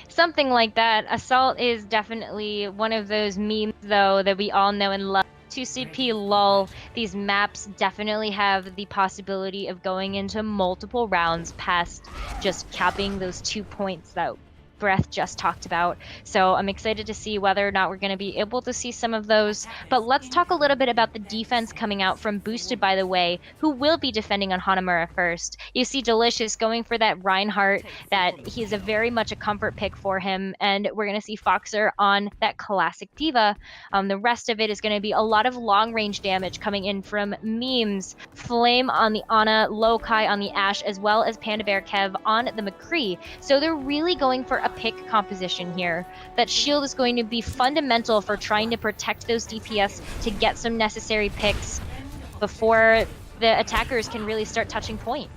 S1: Something like that. Assault is definitely one of those memes, though, that we all know and love. 2CP LOL, these maps definitely have the possibility of going into multiple rounds past just capping those 2 points that Breath just talked about. So I'm excited to see whether or not we're going to be able to see some of those. But let's talk a little bit about the defense coming out from Boosted by the Way, who will be defending on Hanamura first. You see Delicious going for that Reinhardt, that he's a very much a comfort pick for him. And we're going to see Foxer on that classic Diva. The rest of it is going to be a lot of long range damage coming in from Memes, Flame on the Ana, Lokai on the Ashe, as well as Panda Bear Kev on the McCree. So they're really going for a pick composition here. That shield is going to be fundamental for trying to protect those DPS to get some necessary picks before the attackers can really start touching point.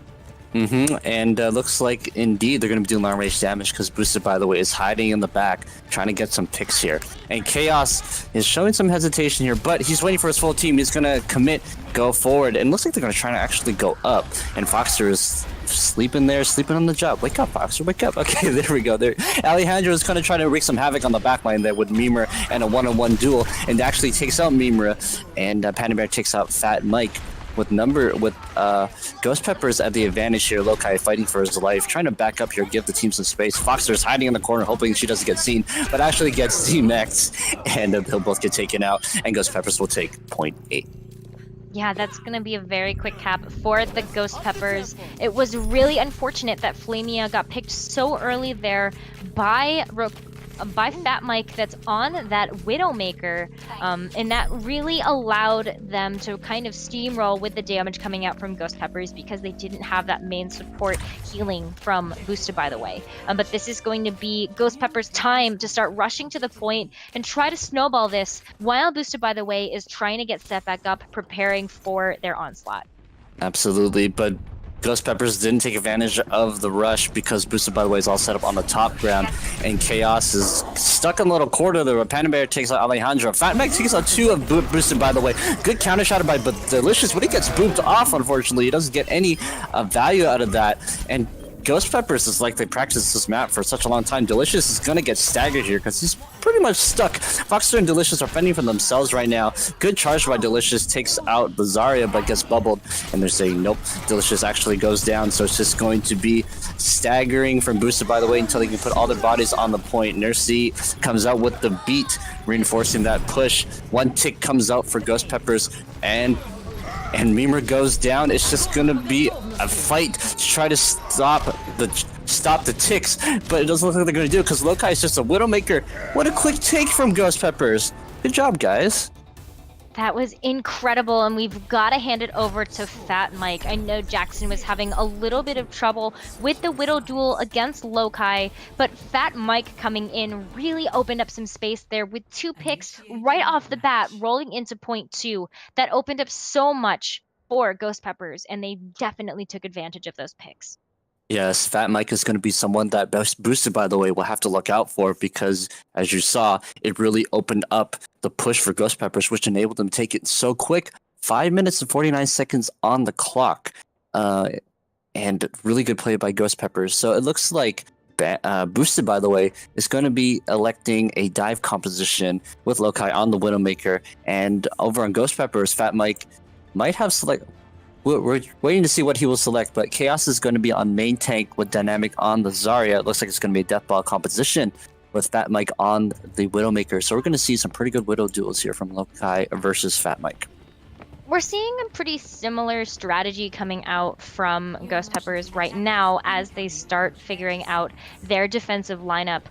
S2: And looks like indeed they're going to be doing long range damage because Boosted, by the way, is hiding in the back, trying to get some picks here. And Chaos is showing some hesitation here, but he's waiting for his full team. He's going to commit, go forward, and looks like they're going to try to actually go up. And Foxer is sleeping there, sleeping on the job. Wake up, Foxer, wake up. Okay, there we go. There, Alejandro is kind of trying to wreak some havoc on the backline there with Mimra and a one-on-one duel, and actually takes out Mimra, and Panda Bear takes out Fat Mike. With Ghost Peppers at the advantage here, Lokai fighting for his life, trying to back up here, give the team some space. Foxer's hiding in the corner, hoping she doesn't get seen, but actually gets DMX'd, and they'll both get taken out, and Ghost Peppers will take point 8.
S1: Yeah, that's going to be a very quick cap for the Ghost Peppers. It was really unfortunate that Flamia got picked so early there by Fat Mike that's on that Widowmaker, and that really allowed them to kind of steamroll with the damage coming out from Ghost Peppers because they didn't have that main support healing from Boosted by the Way. But this is going to be Ghost Peppers' time to start rushing to the point and try to snowball this while Boosted by the Way is trying to get set back up, preparing for their onslaught.
S2: Absolutely, but Ghost Peppers didn't take advantage of the rush because Boosted by the Way is all set up on the top ground, and Chaos is stuck in a little corner there. Panda Bear takes out Alejandro. Fat Mike takes out 2 of Boosted by the Way. Good counter shot by but Delicious, but he gets booped off, unfortunately. He doesn't get any value out of that, and Ghost Peppers is like they practiced this map for such a long time. Delicious is going to get staggered here because he's pretty much stuck. Foxer and Delicious are fending for themselves right now. Good charge by Delicious, takes out the Zarya, but gets bubbled. And they're saying, nope, Delicious actually goes down. So it's just going to be staggering from Boosted by the Way until they can put all their bodies on the point. Nursey comes out with the beat, reinforcing that push. One tick comes out for Ghost Peppers, and Mimra goes down. It's just gonna be a fight to try to stop the ticks, but it doesn't look like they're gonna do it because Lokai is just a Widowmaker. What a quick take from Ghost Peppers. Good job, guys.
S1: That was incredible, and we've got to hand it over to Fat Mike. I know Jackson was having a little bit of trouble with the Widow duel against Lokai, but Fat Mike coming in really opened up some space there with 2 picks right off the bat, rolling into point 2. That opened up so much for Ghost Peppers, and they definitely took advantage of those picks.
S2: Yes, Fat Mike is going to be someone that Boosted, by the way, will have to look out for because, as you saw, it really opened up the push for Ghost Peppers, which enabled them to take it so quick. 5 minutes and 49 seconds on the clock. And really good play by Ghost Peppers. So it looks like Boosted, by the way, is going to be electing a dive composition with Lokai on the Widowmaker. And over on Ghost Peppers, Fat Mike might have select. We're waiting to see what he will select, but Chaos is going to be on main tank with Dynamic on the Zarya. It looks like it's going to be a Deathball composition with Fat Mike on the Widowmaker. So we're going to see some pretty good Widow duels here from Lokai versus Fat Mike.
S1: We're seeing a pretty similar strategy coming out from Ghost Peppers right now as they start figuring out their defensive lineup.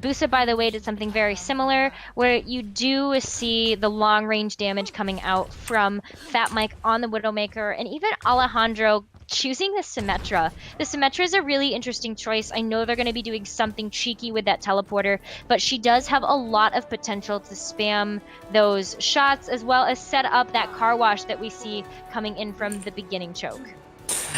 S1: Boosted, by the way, did something very similar where you do see the long range damage coming out from Fat Mike on the Widowmaker, and even Alejandro choosing the Symmetra. The Symmetra is a really interesting choice. I know they're going to be doing something cheeky with that teleporter, but she does have a lot of potential to spam those shots as well as set up that car wash that we see coming in from the beginning choke.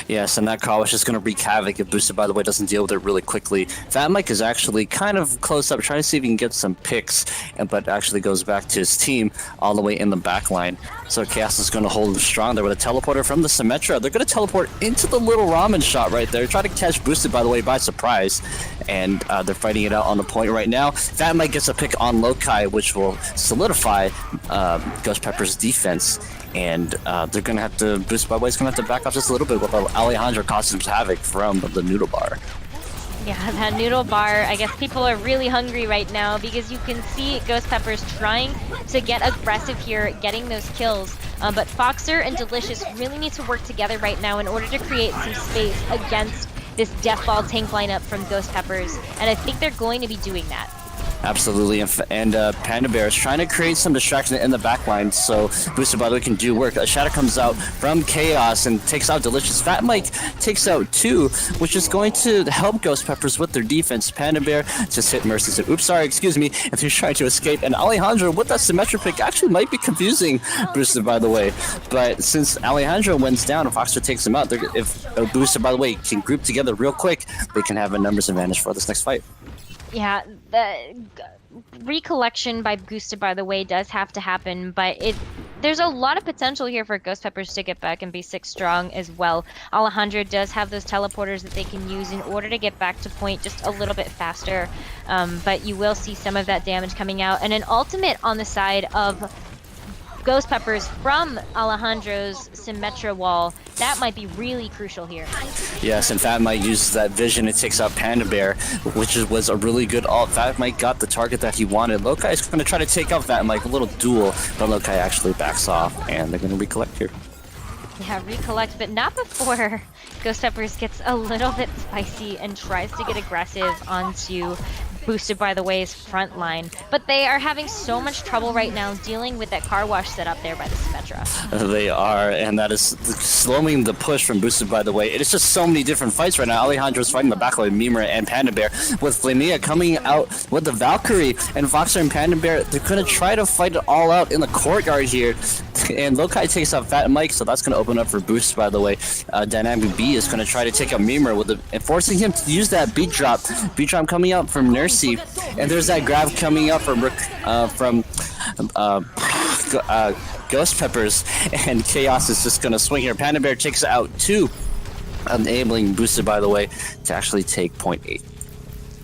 S2: Yes, and that car was just going to wreak havoc if Boosted, by the way, doesn't deal with it really quickly. Fat Mike is actually kind of close up, trying to see if he can get some picks, but actually goes back to his team all the way in the back line. So Chaos is going to hold strong there with a teleporter from the Symmetra. They're going to teleport into the little ramen shot right there. Try to catch Boosted, by the way, by surprise. And they're fighting it out on the point right now. Fat Mike gets a pick on Lokai, which will solidify Ghost Pepper's defense. And they're going to have to, Boosted by the way, is going to have to back off just a little bit with Alejandro causing havoc from the noodle bar.
S1: Yeah, that noodle bar, I guess people are really hungry right now because you can see Ghost Peppers trying to get aggressive here, getting those kills. But Foxer and Delicious really need to work together right now in order to create some space against this Death Ball tank lineup from Ghost Peppers. And I think they're going to be doing that.
S2: Absolutely, and Panda Bear is trying to create some distraction in the backline so Boosted by the way can do work. A Shadow comes out from Chaos and takes out Delicious. Fat Mike takes out 2, which is going to help Ghost Peppers with their defense. Panda Bear just hit Mercy, said, oops, sorry, excuse me, and he's trying to escape. And Alejandro with that Symmetra pick actually might be confusing Boosted by the way. But since Alejandro wins down and Foxer takes him out, if Boosted by the way can group together real quick, they can have a numbers advantage for this next fight.
S1: Yeah, the recollection by Boosted by the way does have to happen, but there's a lot of potential here for Ghost Peppers to get back and be 6 strong as well. Alejandro does have those teleporters that they can use in order to get back to point just a little bit faster, but you will see some of that damage coming out. And an ultimate on the side of Ghost Peppers from Alejandro's Symmetra wall, that might be really crucial here.
S2: Yes, and Fat Mike uses that vision and takes out Panda Bear, which was a really good ult. Fat Mike got the target that he wanted. Lokai is going to try to take out Fat Mike, a little duel, but Lokai actually backs off, and they're going to recollect here.
S1: Yeah, recollect, but not before Ghost Peppers gets a little bit spicy and tries to get aggressive onto Boosted by the way's front line. But they are having so much trouble right now dealing with that car wash set up there by the Symmetra.
S2: They are, and that is slowing the push from Boosted by the way. It is just so many different fights right now. Alejandro's fighting the backline, Mimra and Panda Bear, with Flamea coming out with the Valkyrie, and Foxer and Panda Bear, they're going to try to fight it all out in the courtyard here. And Lokai takes out Fat Mike, so that's going to open up for Boost, by the way. Dynamic B is going to try to take out Mimra and forcing him to use that beat drop. Beat drop coming out from Nursey. And there's that grab coming up from Ghost Peppers. And Chaos is just going to swing here. Panda Bear takes out 2, enabling Boosted, by the way, to actually take point 8.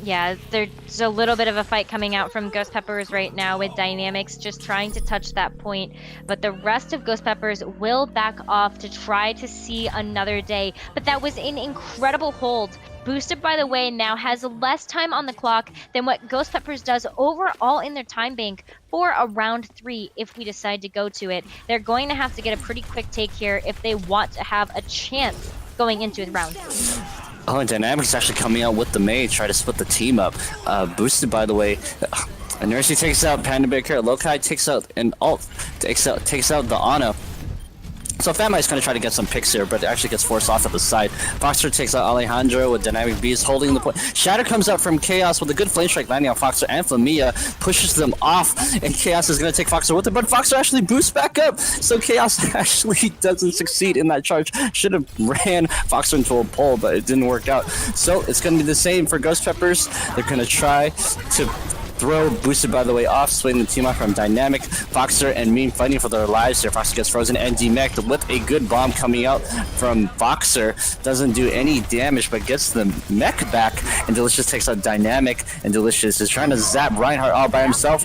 S1: Yeah, there's a little bit of a fight coming out from Ghost Peppers right now with Dynamics just trying to touch that point, but the rest of Ghost Peppers will back off to try to see another day. But that was an incredible hold. Boosted by the way now has less time on the clock than what Ghost Peppers does overall in their time bank for a round 3 if we decide to go to it. They're going to have to get a pretty quick take here if they want to have a chance going into round 3.
S2: Oh, and Dynamics actually coming out with the Mei, try to split the team up. Boosted, by the way. Nursey takes out Panda Bear Carrot. Lokai takes out an ult, takes out the Ana. So Fat Mike's going to try to get some picks here, but it actually gets forced off at the side. Foxer takes out Alejandro with Dynamic Beast holding the point. Shatter comes out from Chaos with a good flame strike landing on Foxer and Flamea, pushes them off, and Chaos is going to take Foxer with it, but Foxer actually boosts back up, so Chaos actually doesn't succeed in that charge. Should have ran Foxer into a pole, but it didn't work out. So it's going to be the same for Ghost Peppers. They're going to try to throw Boosted by the way off, swinging the team off from Dynamic. Foxer and Meme fighting for their lives here. Foxer gets frozen and demeched with a good bomb coming out from Foxer. Doesn't do any damage, but gets the mech back, and Delicious takes out Dynamic, and Delicious is trying to zap Reinhardt all by himself,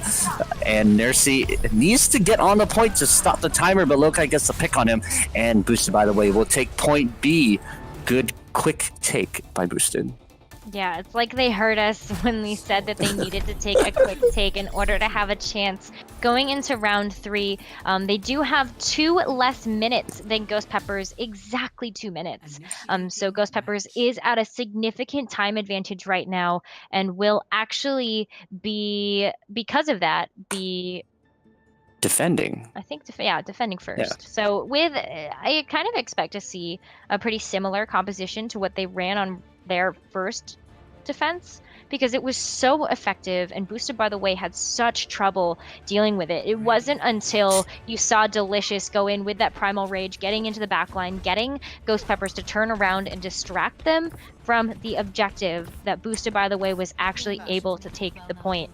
S2: and Nursey needs to get on the point to stop the timer, but Lokai gets the pick on him, and Boosted by the way will take point B. Good quick take by Boosted.
S1: Yeah, it's like they heard us when we said that they needed to take a quick take in order to have a chance. Going into round 3, they do have 2 less minutes than Ghost Peppers, exactly 2 minutes. So Ghost Peppers is at a significant time advantage right now and will actually be, because of that, be
S2: defending.
S1: I think, defending first.
S2: Yeah.
S1: So I kind of expect to see a pretty similar composition to what they ran on their first defense, because it was so effective, and Boosted by the way had such trouble dealing with it. It wasn't until you saw Delicious go in with that Primal Rage, getting into the backline, getting Ghost Peppers to turn around and distract them from the objective, that Boosted by the way was actually able to take the point.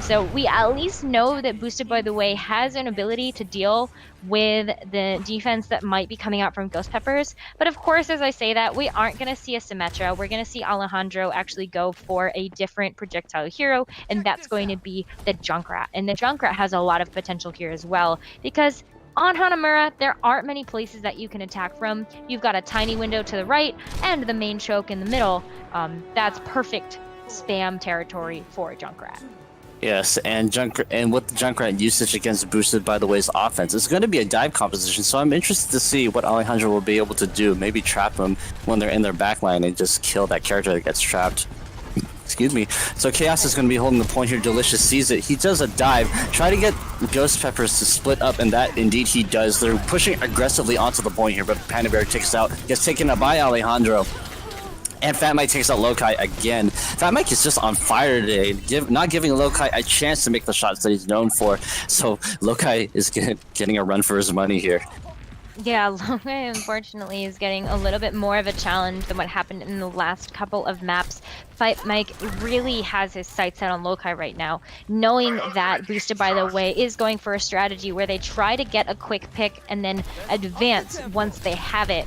S1: So we at least know that Boosted by the way has an ability to deal with the defense that might be coming out from Ghost Peppers. But of course, as I say that, we aren't going to see a Symmetra. We're going to see Alejandro actually go for a different projectile hero, and that's going to be the Junkrat. And the Junkrat has a lot of potential here as well, because On Hanamura, there aren't many places that you can attack from. You've got a tiny window to the right and the main choke in the middle. That's perfect spam territory for Junkrat.
S2: Yes, and with the Junkrat usage against Boosted by the Way's offense, it's going to be a dive composition, so I'm interested to see what Alejandro will be able to do. Maybe trap them when they're in their backline and just kill that character that gets trapped. Excuse me. So Chaos is going to be holding the point here. Delicious sees it. He does a dive. Try to get Ghost Peppers to split up, and that indeed he does. They're pushing aggressively onto the point here, but Panda Bear takes out. Gets taken out by Alejandro. And Fat Mike takes out Lokai again. Fat Mike is just on fire today, not giving Lokai a chance to make the shots that he's known for. So Lokai is getting a run for his money here.
S1: Yeah, Lokai unfortunately is getting a little bit more of a challenge than what happened in the last couple of maps. Fat Mike really has his sights set on Lokai right now, knowing that Boosted by the Way is going for a strategy where they try to get a quick pick and then advance once they have it.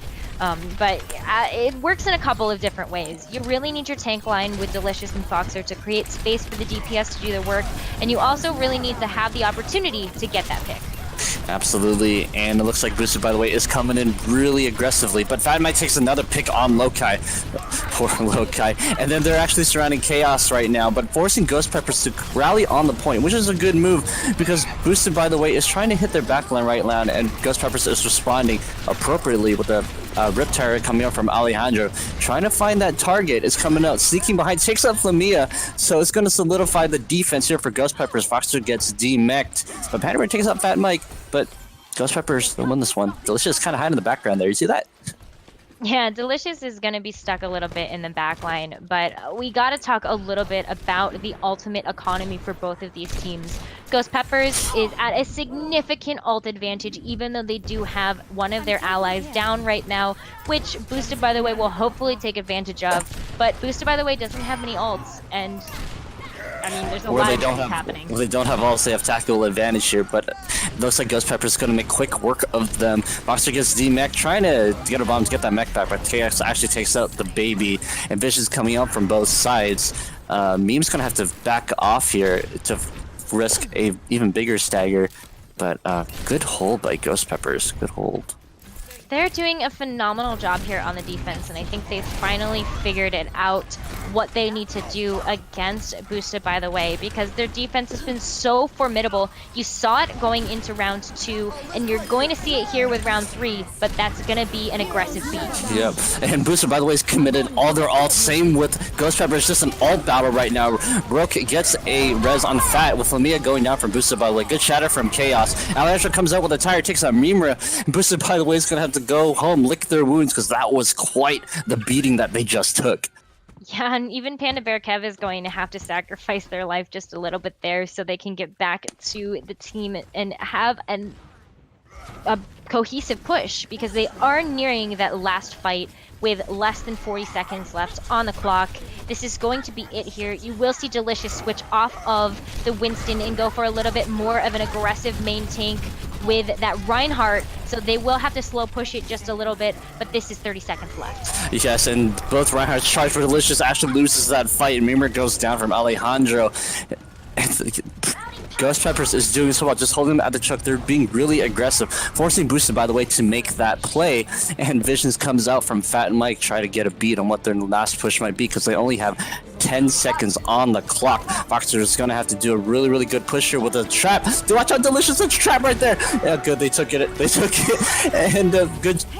S1: But it works in a couple of different ways. You really need your tank line with Delicious and Foxer to create space for the DPS to do the work, and you also really need to have the opportunity to get that pick.
S2: Absolutely, and it looks like Boosted by the Way is coming in really aggressively, but Fat Mike takes another pick on Lokai. Poor Lokai. And then they're actually surrounding Chaos right now, but forcing Ghost Peppers to rally on the point, which is a good move because Boosted by the Way is trying to hit their backline right now, and Ghost Peppers is responding appropriately with a Riptire coming up from Alejandro. Trying to find that target is coming out, sneaking behind, takes out Flamia, so it's going to solidify the defense here for Ghost Peppers. Foxer gets demeched, but Panda Bear takes out Fat Mike, but Ghost Peppers will win this one. Delicious kind of hiding in the background there. You see that?
S1: Yeah, Delicious is going to be stuck a little bit in the back line, but we got to talk a little bit about the ultimate economy for both of these teams. Ghost Peppers is at a significant ult advantage, even though they do have one of their allies down right now, which Boosted by the Way will hopefully take advantage of, but Boosted by the Way doesn't have many ults, and I mean, there's a lot of things happening.
S2: Well, they don't have ults, they have tactical advantage here, but it looks like Ghost Pepper is going to make quick work of them. Boxer gets D-Mech, trying to get a bomb to get that mech back, but Chaos actually takes out the baby, and Vision's coming up from both sides. Meme's going to have to back off here to risk a even bigger stagger, but good hold by Ghost Peppers, good hold.
S1: They're doing a phenomenal job here on the defense, and I think they've finally figured it out what they need to do against Boosted by the Way, because their defense has been so formidable. You saw it going into round 2, and you're going to see it here with round 3, but that's going to be an aggressive beat.
S2: Yep, and Boosted by the Way is committed all their ults. Same with Ghost Pepper. It's just an ult battle right now. Rook gets a res on Fat with Lamia going down from Boosted by the Way. Good shatter from Chaos. Alejandro comes out with a tire, takes out Mimra. Boosted by the Way is going to have to go home, lick their wounds, because that was quite the beating that they just took.
S1: Yeah, and even Panda Bear Kev is going to have to sacrifice their life just a little bit there so they can get back to the team and have a cohesive push, because they are nearing that last fight with less than 40 seconds left on the clock. This is going to be it here. You will see Delicious switch off of the Winston and go for a little bit more of an aggressive main tank with that Reinhardt, so they will have to slow push it just a little bit, but this is 30 seconds left.
S2: Yes, and both Reinhardt's charge for Delicious actually loses that fight, and Mimir goes down from Alejandro. Ghost Peppers is doing so well, just holding them at the choke. They're being really aggressive, forcing Boosted by the Way to make that play, and Visions comes out from Fat and Mike, try to get a beat on what their last push might be, because they only have 10 seconds on the clock. Boxer is going to have to do a really, really good push here with a trap. Watch out, Delicious, it's a trap right there. Yeah, good, they took it. And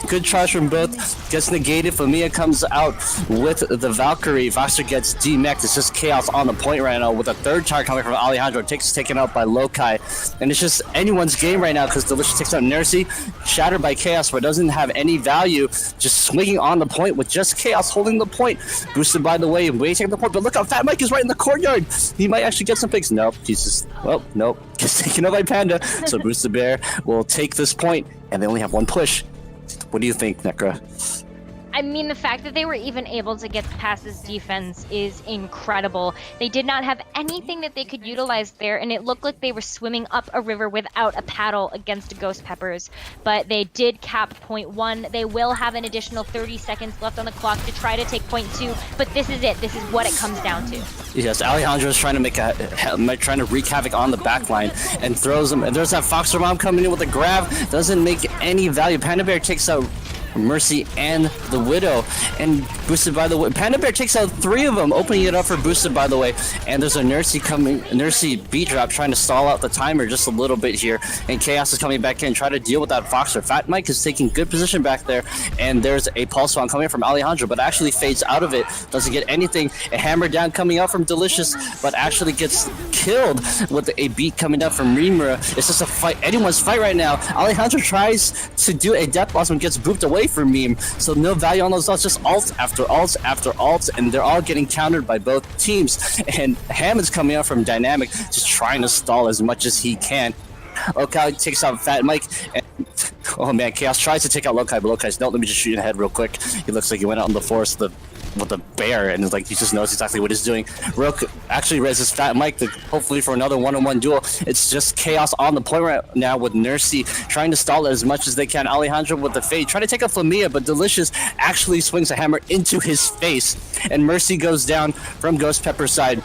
S2: good charge from both. Gets negated. Famia comes out with the Valkyrie. Boxer gets D-mech. It's just chaos on the point right now with a third charge coming from Alejandro. Taken out by Lokai. And it's just anyone's game right now, because Delicious takes out Nercy, shattered by Chaos, but doesn't have any value. Just swinging on the point with just Chaos holding the point. Boosted by the Way, waiting the point. But look how Fat Mike is right in the courtyard. He might actually get some picks. Nope, he's just, well, nope. Gets taken out by Panda. So Boosted Bear will take this point, and they only have one push. What do you think, Nekkra?
S1: I mean, the fact that they were even able to get past this defense is incredible. They did not have anything that they could utilize there, and it looked like they were swimming up a river without a paddle against Ghost Peppers. But they did cap point 1. They will have an additional 30 seconds left on the clock to try to take point 2, but this is it. This is what it comes down to.
S2: Yes, Alejandro's trying to wreak havoc on the back line and throws him. And there's that Foxer Bomb coming in with a grab. Doesn't make any value. Panda Bear takes out Mercy and the Widow, and Boosted by the way, Panda Bear takes out 3 of them, opening it up for Boosted by the way. And there's a Nursey beat drop trying to stall out the timer just a little bit here, and Chaos is coming back in, trying to deal with that Foxer. Fat Mike is taking good position back there, and there's a pulse bomb coming from Alejandro, but actually fades out of it, doesn't get anything. A hammer down coming out from Delicious, but actually gets killed with a beat coming out from Rimura. It's just a fight, anyone's fight right now. Alejandro tries to do a death blossom, gets booped away from Meme, so no value on those ults, just alt after alt after alt, and they're all getting countered by both teams. And Hammond's coming out from Dynamic, just trying to stall as much as he can. Lokai takes out Fat Mike, and oh man, Chaos tries to take out Lokai, but Lokai's no, let me just shoot in the head real quick. He looks like he went out in the forest with the bear, and it's like he just knows exactly what he's doing. Rook actually raises Fat Mike hopefully for another one-on-one duel. It's just Chaos on the point right now with Nursey trying to stall it as much as they can. Alejandro with the fade, trying to take out Flamia, but Delicious actually swings a hammer into his face, and Mercy goes down from Ghost Pepper's side.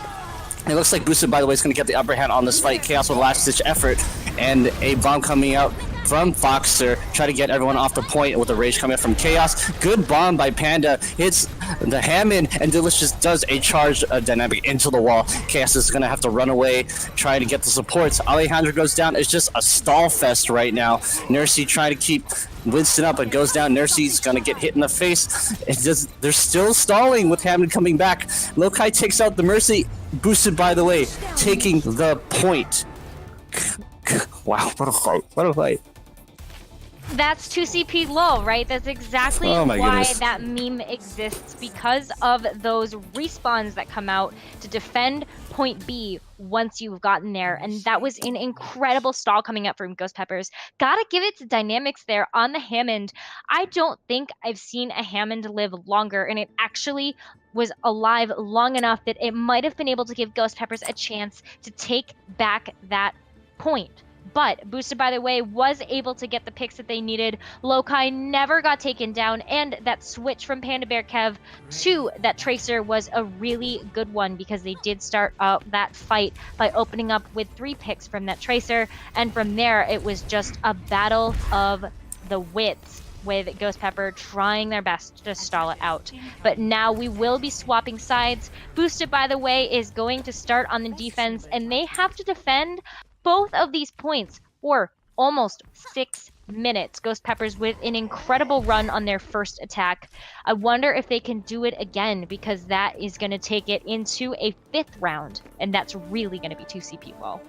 S2: It looks like Boosted, by the way, is going to get the upper hand on this fight. Chaos with a last-ditch effort, and a bomb coming out from Foxer, try to get everyone off the point with a rage coming from Chaos. Good bomb by Panda, hits the Hammond, and Delicious does a charge of Dynamic into the wall. Chaos is going to have to run away, trying to get the supports. Alejandro goes down. It's just a stall fest right now. Nursey trying to keep Winston up, but goes down. Nursey's going to get hit in the face. They're still stalling with Hammond coming back. Lokai takes out the Mercy. Boosted, by the way, taking the point. Wow, what a fight. What a fight.
S1: That's 2CP low, right? That's exactly why
S2: goodness.
S1: that meme exists, because of those respawns that come out to defend point B once you've gotten there. And that was an incredible stall coming up from Ghost Peppers. Gotta give it to Dynamics there on the Hammond. I don't think I've seen a Hammond live longer, and it actually was alive long enough that it might have been able to give Ghost Peppers a chance to take back that point. But Boosted, by the way, was able to get the picks that they needed. Lokai never got taken down, and that switch from Panda Bear Kev to that Tracer was a really good one, because they did start that fight by opening up with 3 picks from that Tracer, and from there it was just a battle of the wits, with Ghost Pepper trying their best to stall it out. But now we will be swapping sides. Boosted, by the way, is going to start on the defense, and they have to defend both of these points for almost 6 minutes. Ghost Peppers with an incredible run on their first attack. I wonder if they can do it again, because that is going to take it into a 5th round, and that's really going to be 2CP low.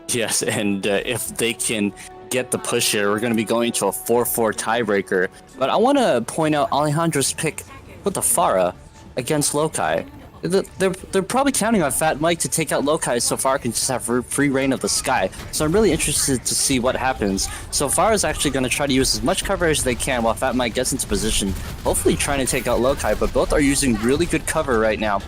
S2: Yes, and if they can get the push here, we're going to be going to a 4-4 tiebreaker. But I want to point out Alejandro's pick with the Pharah against Lokai. They're probably counting on Fat Mike to take out Lokai so Pharah can just have free reign of the sky. So I'm really interested to see what happens. So Pharah's actually going to try to use as much cover as they can while Fat Mike gets into position, hopefully trying to take out Lokai, but both are using really good cover right now.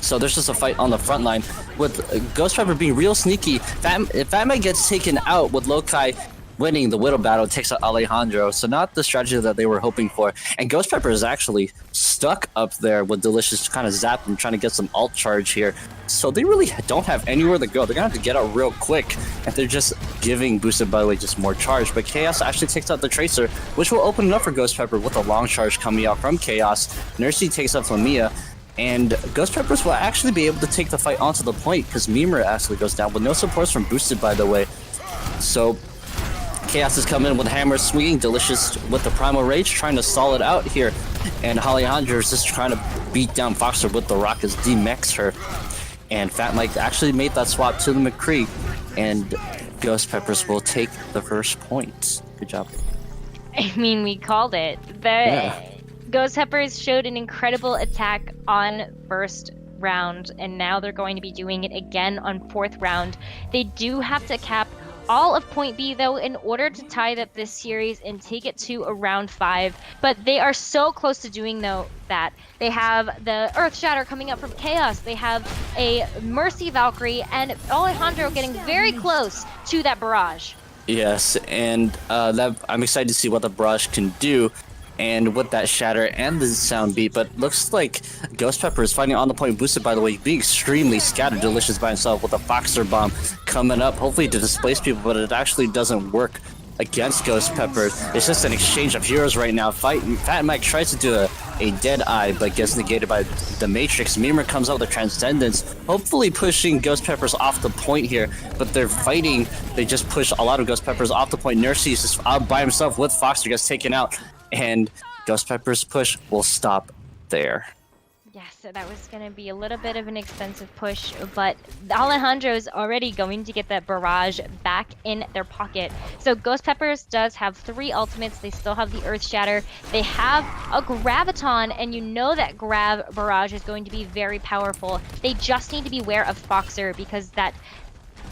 S2: So there's just a fight on the front line with Ghost Pepper being real sneaky. If Fat Mike gets taken out with Lokai winning the Widow battle, takes out Alejandro, so not the strategy that they were hoping for. And Ghost Pepper is actually stuck up there with Delicious kind of zap them, trying to get some alt charge here. So they really don't have anywhere to go. They're gonna have to get out real quick, and they're just giving Boosted, by the way, just more charge. But Chaos actually takes out the Tracer, which will open it up for Ghost Pepper with a long charge coming out from Chaos. Nursey takes out Flamia, and Ghost Peppers will actually be able to take the fight onto the point, because Mimir actually goes down with no supports from Boosted, by the way. So Chaos is coming in with hammer swinging, Delicious with the Primal Rage, trying to stall it out here. And Alejandro is just trying to beat down Foxer with the Rockets, D-Max her. And Fat Mike actually made that swap to the McCree, and Ghost Peppers will take the first point. Good job.
S1: I mean, we called it. Ghost Peppers showed an incredible attack on first round, and now they're going to be doing it again on 4th round. They do have to cap all of point B, though, in order to tie up this series and take it to a round 5. But they are so close to doing, though, that they have the Earth Shatter coming up from Chaos. They have a Mercy Valkyrie, and Alejandro getting very close to that barrage.
S2: Yes, and I'm excited to see what the barrage can do. And with that shatter and the sound beat, but looks like Ghost Pepper is fighting on the point, boosted by the way, being extremely scattered. Delicious by himself with a Foxer bomb coming up, hopefully to displace people, but it actually doesn't work against Ghost Pepper. It's just an exchange of heroes right now. Fat Mike tries to do a dead eye, but gets negated by the Matrix. Mimir comes out with a Transcendence, hopefully pushing Ghost Peppers off the point here, but they're fighting. They just push a lot of Ghost Peppers off the point. Nursey is just out by himself with Foxer, gets taken out. And Ghost Pepper's push will stop there.
S1: Yes, so that was going to be a little bit of an expensive push, but Alejandro's already going to get that barrage back in their pocket. So Ghost Peppers does have 3 ultimates. They still have the Earth Shatter. They have a Graviton, and you know that Grav barrage is going to be very powerful. They just need to be aware of Foxer, because that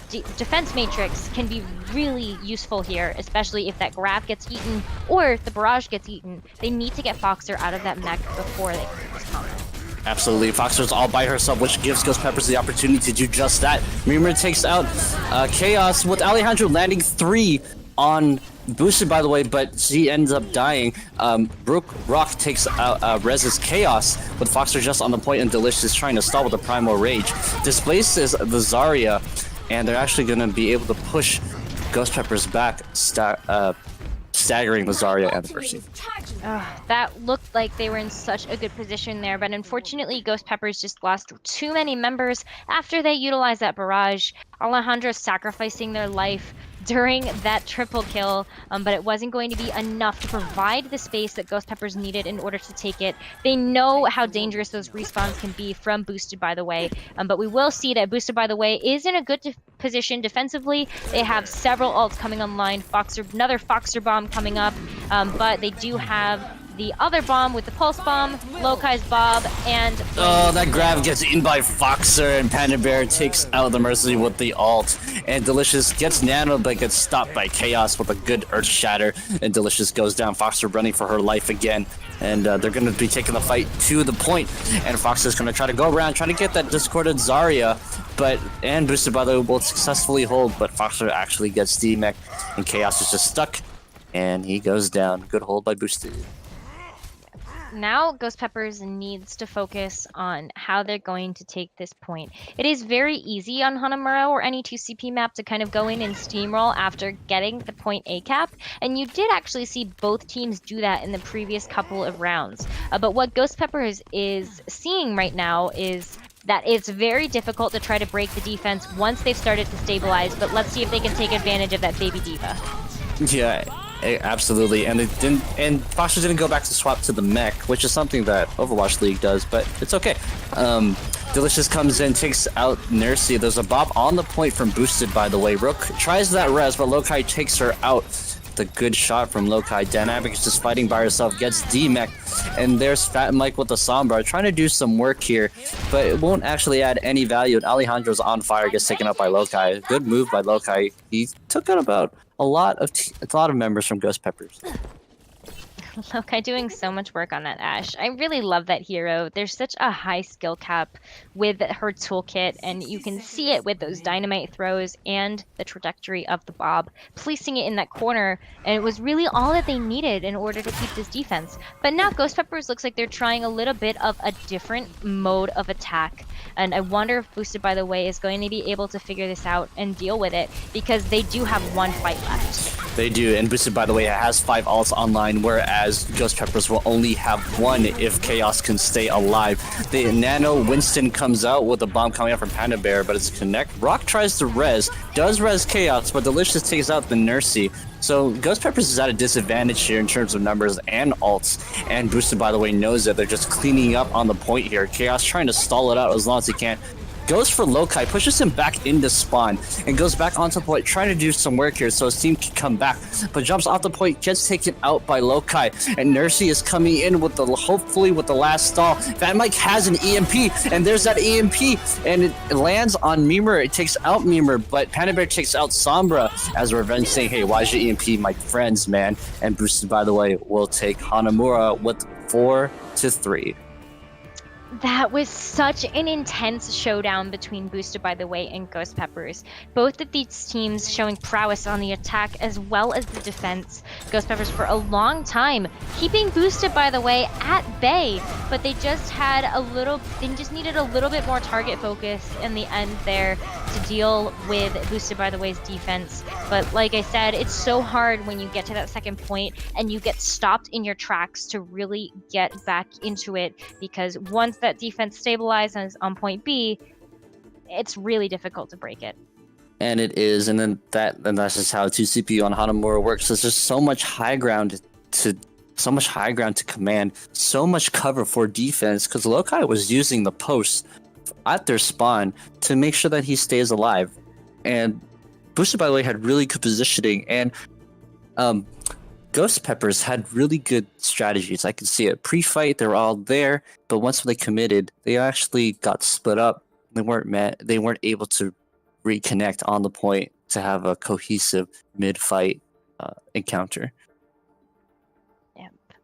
S1: defense matrix can be really useful here, especially if that Grav gets eaten or the barrage gets eaten. They need to get Foxer out of that mech before they can respond.
S2: Absolutely. Foxer's all by herself, which gives Ghost Peppers the opportunity to do just that. Mimir takes out Chaos with Alejandro landing 3 on boosted, by the way, but she ends up dying. Rock takes out Rez's Chaos with Foxer just on the point, and Delicious trying to stall with the Primal Rage. Displaces the Zarya, and they're actually going to be able to push Ghost Peppers back, staggering the Zarya and the Percy.
S1: That looked like they were in such a good position there, but unfortunately Ghost Peppers just lost too many members after they utilized that barrage. Alejandro sacrificing their life during that triple kill, but it wasn't going to be enough to provide the space that Ghost Peppers needed in order to take it. They know how dangerous those respawns can be from Boosted by the Way, but we will see that Boosted by the Way is in a good position defensively. They have several ults coming online, another Foxer bomb coming up, but they do have the other bomb with the pulse bomb, Lokai's Bob, and...
S2: Oh, that grab gets eaten by Foxer, and Panda Bear takes out the Mercy with the ult. And Delicious gets nano, but gets stopped by Chaos with a good Earth Shatter. And Delicious goes down, Foxer running for her life again. And they're going to be taking the fight to the point. And Foxer's going to try to go around, trying to get that discorded Zarya. And Boosted by the Way will successfully hold, but Foxer actually gets D-Mech. And Chaos is just stuck. And he goes down. Good hold by Boosted.
S1: Now Ghost Peppers needs to focus on how they're going to take this point. It is very easy on Hanamura or any 2CP map to kind of go in and steamroll after getting the point A cap, and you did actually see both teams do that in the previous couple of rounds. But what Ghost Peppers is seeing right now is that it's very difficult to try to break the defense once they've started to stabilize, but let's see if they can take advantage of that baby diva.
S2: Yeah. Absolutely, and Foxer didn't go back to swap to the mech, which is something that Overwatch League does, but it's okay. Delicious comes in, takes out Nursey. There's a Bob on the point from Boosted, by the way. Rook tries that res, but Lokai takes her out. The good shot from Lokai. Dynamic is just fighting by herself, gets D-Mech, and there's Fat Mike with the Sombra trying to do some work here, but it won't actually add any value. And Alejandro's on fire, gets taken out by Lokai. Good move by Lokai. He took out about a lot of members from Ghost Peppers.
S1: Lokai doing so much work on that Ashe. I really love that hero. There's such a high skill cap with her toolkit, and you can see it with those dynamite throws and the trajectory of the Bob, placing it in that corner, and it was really all that they needed in order to keep this defense. But now Ghost Peppers looks like they're trying a little bit of a different mode of attack, and I wonder if Boosted by the Way is going to be able to figure this out and deal with it, because they do have one fight left.
S2: They do, and Boosted by the Way has 5 ults online, whereas Ghost Peppers will only have 1 if Chaos can stay alive. The Nano Winston comes out with a bomb coming out from Panda Bear, but it's connect. Rock tries to does res Chaos, but Delicious takes out the Nursey. So Ghost Peppers is at a disadvantage here in terms of numbers and ults, and Boosted by the Way knows that they're just cleaning up on the point here. Chaos trying to stall it out as long as he can. goes for Lokai, pushes him back into spawn, and goes back onto the point, trying to do some work here so his team can come back, but jumps off the point, gets taken out by Lokai, and Nursey is coming in with hopefully with the last stall. Fat Mike has an EMP, and there's that EMP, and it lands on Mimer. It takes out Mimer, but Panda Bear takes out Sombra as Revenge saying, hey, why's your EMP, my friends, man? And Boosted, by the way, will take Hanamura with 4-3.
S1: That was such an intense showdown between Boosted by the Way and Ghost Peppers. Both of these teams showing prowess on the attack as well as the defense. Ghost Peppers for a long time keeping Boosted by the Way at bay, but they just needed a little bit more target focus in the end there to deal with Boosted by the Way's defense. But like I said, it's so hard when you get to that second point and you get stopped in your tracks to really get back into it, because once that defense stabilizes on point B, it's really difficult to break it.
S2: And it is, and then that's just how 2 CPU on Hanamura works. There's just so much high ground to command, so much cover for defense, because Lokai was using the post at their spawn to make sure that he stays alive. And Boosted, by the way, had really good positioning, and Ghost Peppers had really good strategies. I could see it. Pre-fight, they were all there, but once they committed, they actually got split up. They weren't able to reconnect on the point to have a cohesive mid-fight encounter.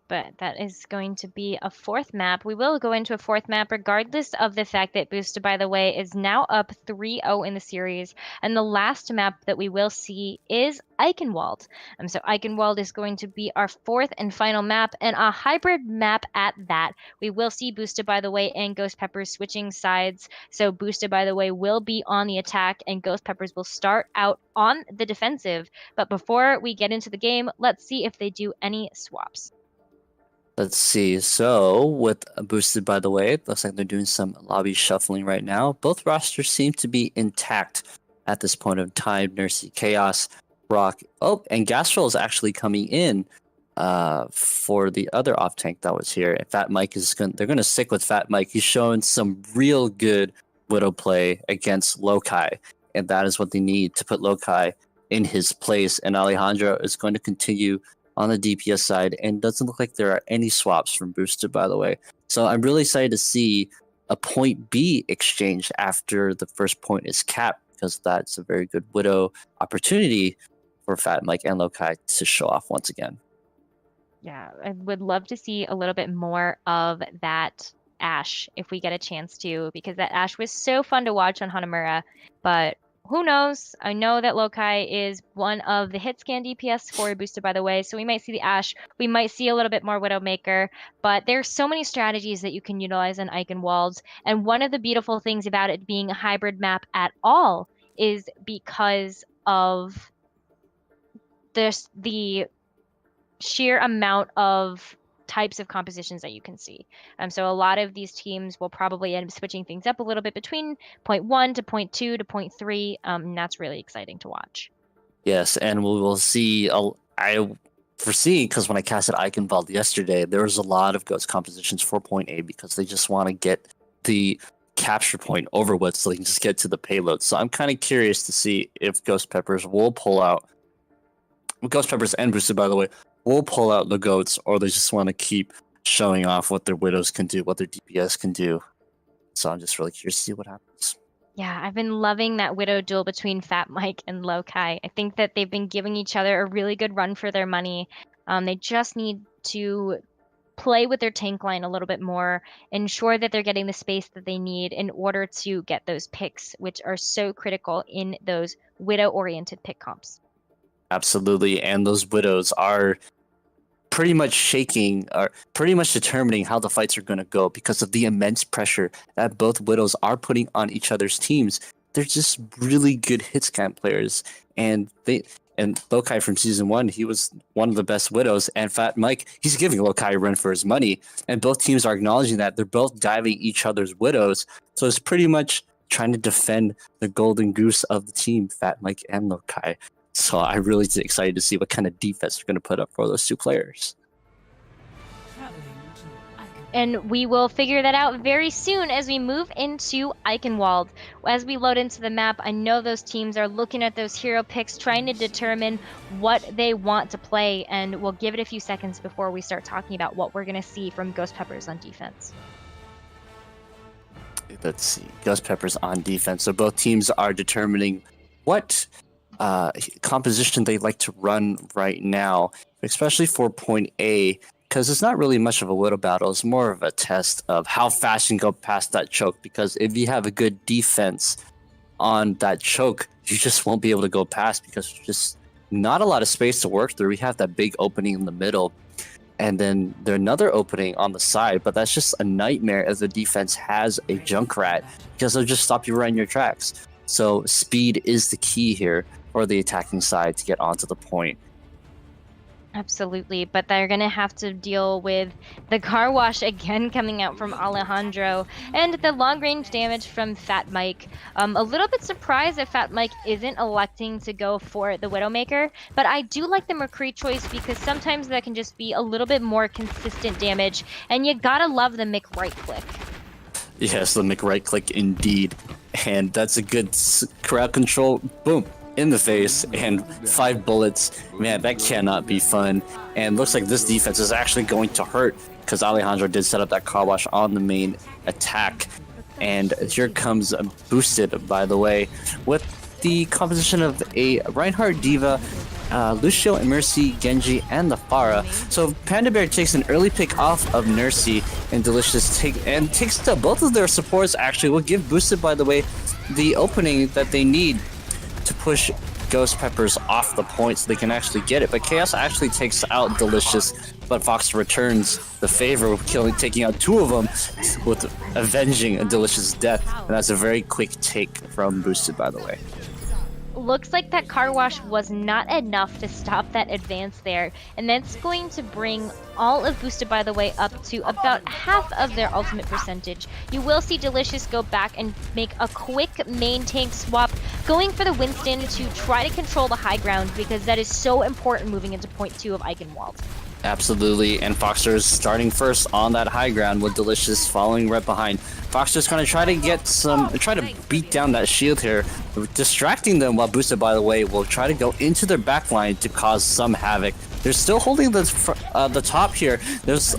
S1: But that is going to be a fourth map. We will go into a fourth map regardless of the fact that Boosted by the Way is now up 3-0 in the series. And the last map that we will see is Eichenwald. So Eichenwald is going to be our fourth and final map, and a hybrid map at that. We will see Boosted by the Way and Ghost Peppers switching sides. So Boosted by the Way will be on the attack and Ghost Peppers will start out on the defensive. But before we get into the game, let's see if they do any swaps.
S2: Let's see. So with Boosted by the Way, it looks like they're doing some lobby shuffling right now. Both rosters seem to be intact at this point of time. Nursey, Chaos, Rock. Oh, and Gastrol is actually coming in for the other off tank that was here. And Fat Mike they're gonna stick with Fat Mike. He's showing some real good Widow play against Lokai, and that is what they need to put Lokai in his place. And Alejandro is going to continue on the DPS side, and doesn't look like there are any swaps from Boosted by the Way. So I'm really excited to see a point B exchange after the first point is capped, because that's a very good Widow opportunity for Fat Mike and Lokai to show off once again.
S1: Yeah, I would love to see a little bit more of that Ashe if we get a chance to, because that Ashe was so fun to watch on Hanamura, but who knows? I know that Lokai is one of the hit scan DPS for Boosted by the Way, so we might see the Ashe. We might see a little bit more Widowmaker, but there's so many strategies that you can utilize in Eichenwald, and one of the beautiful things about it being a hybrid map at all is because of the sheer amount of types of compositions that you can see. So a lot of these teams will probably end up switching things up a little bit between point 1 to point 2 to point 3, and that's really exciting to watch.
S2: Yes, and we will see. I foresee, because when I casted Eichenwald yesterday, there was a lot of ghost compositions for point A, because they just want to get the capture point over with so they can just get to the payload. So I'm kind of curious to see if Ghost Peppers will pull out. Ghost Peppers and Boosted by the Way will pull out the goats, or they just want to keep showing off what their Widows can do, what their DPS can do. So I'm just really curious to see what happens.
S1: Yeah, I've been loving that Widow duel between Fat Mike and Lokai. I think that they've been giving each other a really good run for their money. They just need to play with their tank line a little bit more, ensure that they're getting the space that they need in order to get those picks, which are so critical in those Widow-oriented pick comps.
S2: Absolutely, and those Widows are pretty much pretty much determining how the fights are going to go, because of the immense pressure that both Widows are putting on each other's teams. They're just really good hitscan players, and Lokai from season 1, he was one of the best Widows, and Fat Mike, he's giving Lokai a run for his money, and both teams are acknowledging that. They're both diving each other's Widows, so it's pretty much trying to defend the golden goose of the team, Fat Mike and Lokai. So I'm really excited to see what kind of defense they're going to put up for those two players.
S3: Traveling to Eichenwald.
S1: And we will figure that out very soon as we move into Eichenwald. As we load into the map, I know those teams are looking at those hero picks, trying to determine what they want to play, and we'll give it a few seconds before we start talking about what we're going to see from Ghost Peppers on defense.
S2: Let's see. Ghost Peppers on defense. So both teams are determining what composition they like to run right now, especially for point A, because it's not really much of a widow battle. It's more of a test of how fast you can go past that choke, because if you have a good defense on that choke, you just won't be able to go past because there's just not a lot of space to work through. We have that big opening in the middle, and then there's another opening on the side, but that's just a nightmare as the defense has a Junkrat, because they'll just stop you right in your tracks. So speed is the key here for the attacking side to get onto the point.
S1: Absolutely, but they're going to have to deal with the car wash again coming out from Alejandro and the long-range damage from Fat Mike. A little bit surprised that Fat Mike isn't electing to go for the Widowmaker, but I do like the McCree choice because sometimes that can just be a little bit more consistent damage, and you gotta love the Mick right click.
S2: Yes, the Mick right click indeed, and that's a good crowd control. Boom. In the face, and 5 bullets. Man, that cannot be fun. And looks like this defense is actually going to hurt, because Alejandro did set up that car wash on the main attack. And here comes Boosted, by the way, with the composition of a Reinhardt D.Va, Lucio and Mercy, Genji, and the Pharah. So Panda Bear takes an early pick off of Mercy, and Delicious takes to both of their supports. Actually will give Boosted, by the way, the opening that they need to push Ghost Peppers off the point so they can actually get it. But Chaos actually takes out Delicious, but Fox returns the favor with taking out 2 of them with avenging a Delicious death. And that's a very quick take from Boosted, by the way.
S1: Looks like that car wash was not enough to stop that advance there, and that's going to bring all of Boosted, by the way, up to about half of their ultimate percentage. You will see Delicious go back and make a quick main tank swap, going for the Winston to try to control the high ground, because that is so important moving into point 2 of Eichenwald.
S2: Absolutely, and Foxter is starting first on that high ground with Delicious following right behind. Foxter's going to try to beat down that shield here, distracting them, while Boosted, by the way, will try to go into their backline to cause some havoc. They're still holding the top here. There's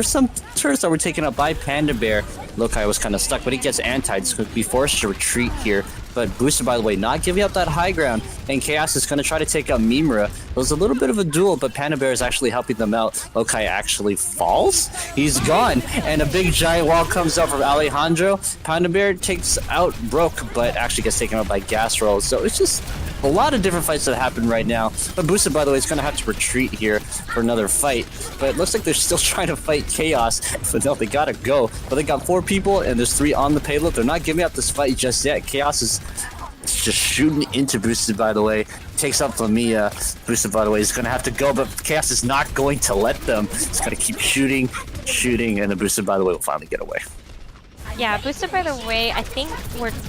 S2: some turrets that were taken up by Panda Bear. Lokai was kind of stuck, but he gets antied, so he'll be forced to retreat here. But Boosted, by the way, not giving up that high ground, and Chaos is going to try to take out Mimura. It was a little bit of a duel, but Panda Bear is actually helping them out. Lokai actually falls. He's gone, and a big giant wall comes out from Alejandro. Panda Bear takes out Broke, but actually gets taken out by Gas Roll. So it's just a lot of different fights that happen right now. But Boosted, by the way, is going to have to retreat here for another fight. But it looks like they're still trying to fight Chaos. So no, they got to go. But they got 4 people, and there's 3 on the payload. They're not giving up this fight just yet. Chaos is just shooting into Boosted, by the way. Takes out Lamia. Boosted, by the way, is going to have to go, but Chaos is not going to let them. It's going to keep shooting, and the Boosted, by the way, will finally get away.
S1: Yeah, Boosted, by the way, I think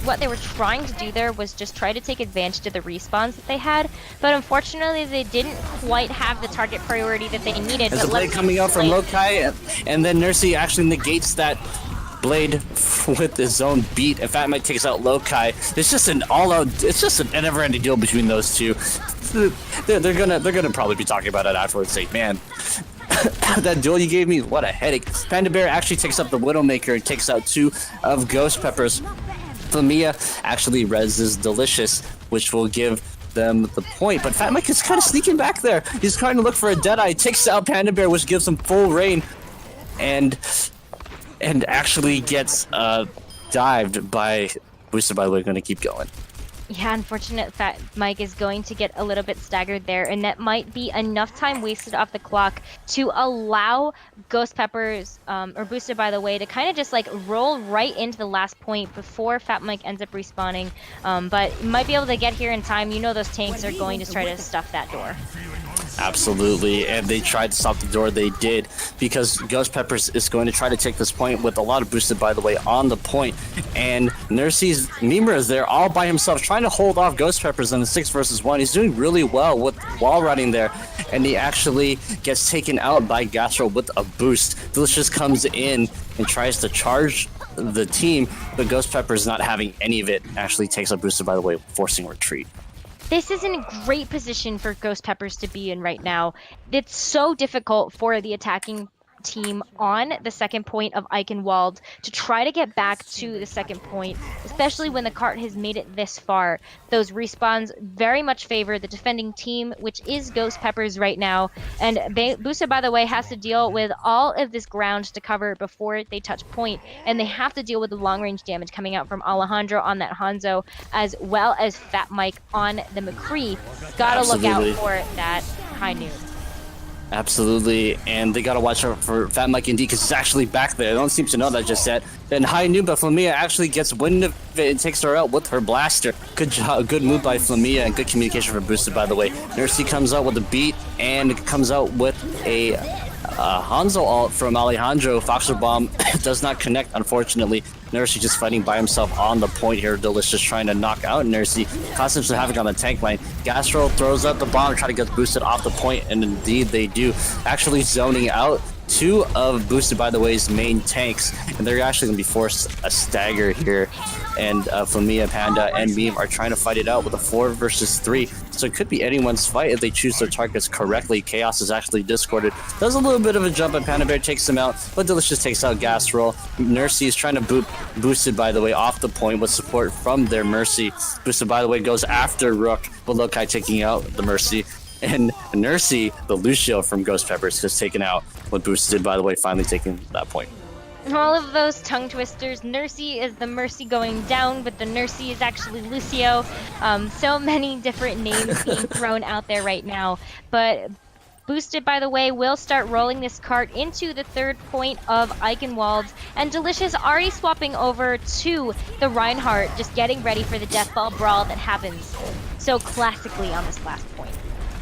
S1: what they were trying to do there was just try to take advantage of the respawns that they had, but unfortunately they didn't quite have the target priority that they needed.
S2: There's a blade coming out from Lokai, and then Nursey actually negates that blade with his own beat, and Fat Mike takes out Lokai. It's just an all-out, it's just a never-ending deal between those two. They're gonna probably be talking about it afterwards, say, man, that duel you gave me, what a headache. Panda Bear actually takes up the Widowmaker and takes out 2 of Ghost Peppers. Lamia actually reses Delicious, which will give them the point, but Fat Mike is kind of sneaking back there. He's trying to look for a Deadeye, takes out Panda Bear, which gives him full reign, and actually gets dived by Boosted, by the way, going to keep going.
S1: Yeah, unfortunate Fat Mike is going to get a little bit staggered there, and that might be enough time wasted off the clock to allow Ghost Peppers, or Boosted, by the way, to kind of just like roll right into the last point before Fat Mike ends up respawning. But might be able to get here in time. You know those tanks are going to try to stuff that door.
S2: Absolutely, and they tried to stop the door. They did, because Ghost Peppers is going to try to take this point with a lot of Boosted, by the way, on the point. And Nursey's Mimura is there all by himself, trying to hold off Ghost Peppers in the 6 versus 1. He's doing really well with wall running there. and he actually gets taken out by Gastro with a boost. Delicious comes in and tries to charge the team, but Ghost Pepper is not having any of it. Actually takes a booster, by the way, forcing retreat.
S1: This is in a great position for Ghost Peppers to be in right now. It's so difficult for the attacking team on the second point of Eichenwald to try to get back to the second point, especially when the cart has made it this far. Those respawns very much favor the defending team, which is Ghost Peppers right now, and Busa, by the way, has to deal with all of this ground to cover before they touch point, and they have to deal with the long range damage coming out from Alejandro on that Hanzo, as well as Fat Mike on the McCree. Gotta look out for that high noon.
S2: Absolutely, and they gotta watch out for Fat Mike indeed, because he's actually back there. They don't seem to know that just yet. Then high noon, but Flamia actually gets wind of it and takes her out with her blaster. Good job, good move by Flamia, and good communication for Boosted, by the way. Nursey comes out with a beat and comes out with a Hanzo ult from Alejandro. Foxer Bomb does not connect, unfortunately. Nursey just fighting by himself on the point here. Delicious trying to knock out Nursey. Causes some havoc on the tank line. Gastro throws up the bomb, trying to get boosted off the point, and indeed they do. Actually zoning out two of Boosted, by the way's main tanks, and they're actually going to be forced a stagger here. And Flamia, Panda, and Meme are trying to fight it out with a 4 versus 3. So it could be anyone's fight if they choose their targets correctly. Chaos is actually discorded. Does a little bit of a jump, and Panda Bear takes him out, but Delicious takes out Gastro. Nursey is trying to boot Boosted, by the way, off the point with support from their Mercy. Boosted, by the way, goes after Rook, but Lokai taking out the Mercy. And Nursey, the Lucio from Ghost Peppers, is taken out with Boosted, by the way, finally taking that point.
S1: All of those tongue twisters. Nursey is the Mercy going down, but the Nursey is actually Lucio. So many different names being thrown out there right now. But Boosted, by the way, will start rolling this cart into the third point of Eichenwald. And Delicious already swapping over to the Reinhardt, just getting ready for the Deathball Brawl that happens so classically on this last point.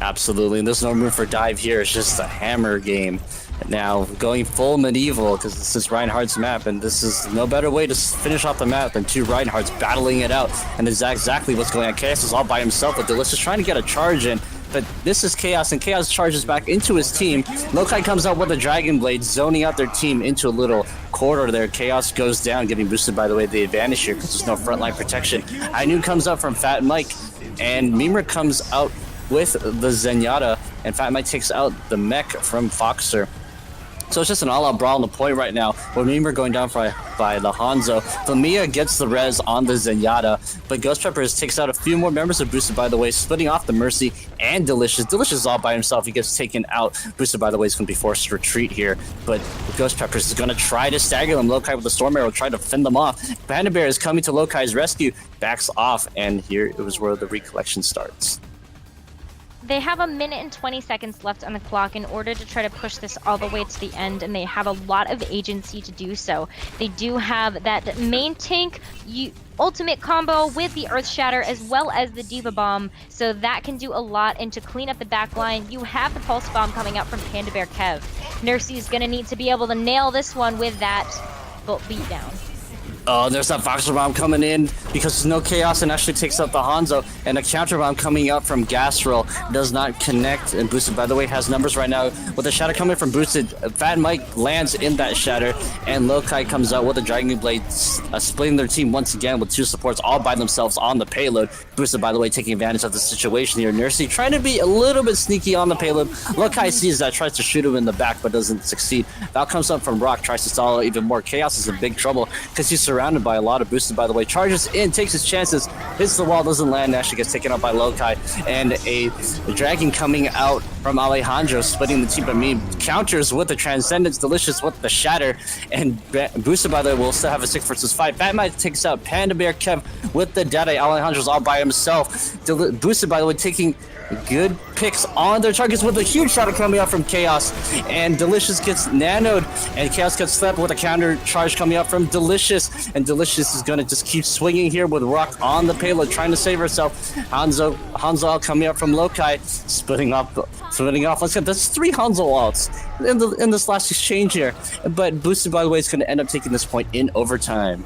S2: Absolutely, and there's no room for dive here. It's just a hammer game. Now, going full medieval, because this is Reinhardt's map, and this is no better way to finish off the map than two Reinhardts battling it out. And that's exactly what's going on. Chaos is all by himself, with Delicious trying to get a charge in. But this is Chaos, and Chaos charges back into his team. Lokai comes out with a Dragon Blade, zoning out their team into a little corridor there. Chaos goes down, getting boosted, by the way, the advantage here, because there's no frontline protection. Ainu comes up from Fat Mike, and Mimer comes out with the Zenyatta, and Fat Mike takes out the mech from Foxer. So it's just an all-out brawl on the point right now, with Mimer going down by the Hanzo. Flamia gets the res on the Zenyatta, but Ghost Peppers takes out a few more members of Boosted, by the way, splitting off the Mercy and Delicious. Delicious is all by himself. He gets taken out. Boosted, by the way, is going to be forced to retreat here, but Ghost Peppers is going to try to stagger them. Lokai with the Storm Arrow trying to fend them off. Panda Bear is coming to Lokai's rescue, backs off, and here it was where the recollection starts.
S1: They have a minute and 20 seconds left on the clock in order to try to push this all the way to the end, and they have a lot of agency to do so. They do have that main tank ultimate combo with the Earth Shatter as well as the Diva Bomb, so that can do a lot. And to clean up the back line, you have the Pulse Bomb coming out from Panda Bear Kev. Nursey is going to need to be able to nail this one with that beatdown.
S2: Oh, there's that Foxer Bomb coming in because there's no Chaos, and actually takes out the Hanzo, and a counter bomb coming out from Gastro does not connect, and Boosted, by the way, has numbers right now with the Shatter coming from Boosted. Fat Mike lands in that Shatter, and Lokai comes out with a Dragon Blade, splitting their team once again with two supports all by themselves on the payload. Boosted, by the way, taking advantage of the situation here. Nursey trying to be a little bit sneaky on the payload. Lokai sees that, tries to shoot him in the back, but doesn't succeed. Val comes up from Rock, tries to stall even more. Chaos is in big trouble because he's surrounded by a lot of Boosted, by the way. Charges in, takes his chances, hits the wall, doesn't land, actually gets taken out by Lokai, and a Dragon coming out from Alejandro, splitting the team, but me counters with the Transcendence, Delicious with the Shatter, and Boosted, by the way, will still have a 6 versus 5. Batman takes out Panda Bear Kev with the Dead Eye. Alejandro's all by himself. Boosted, by the way, taking good picks on their targets with a huge shot coming out from Chaos, and Delicious gets nanoed, and Chaos gets slapped with a counter charge coming out from Delicious, and Delicious is gonna just keep swinging here with Rock on the payload, trying to save herself. Hanzo coming up from Lokai, splitting off. Let's get that's 3 Hanzo ults in this last exchange here, but Boosted, by the way, is going to end up taking this point in overtime.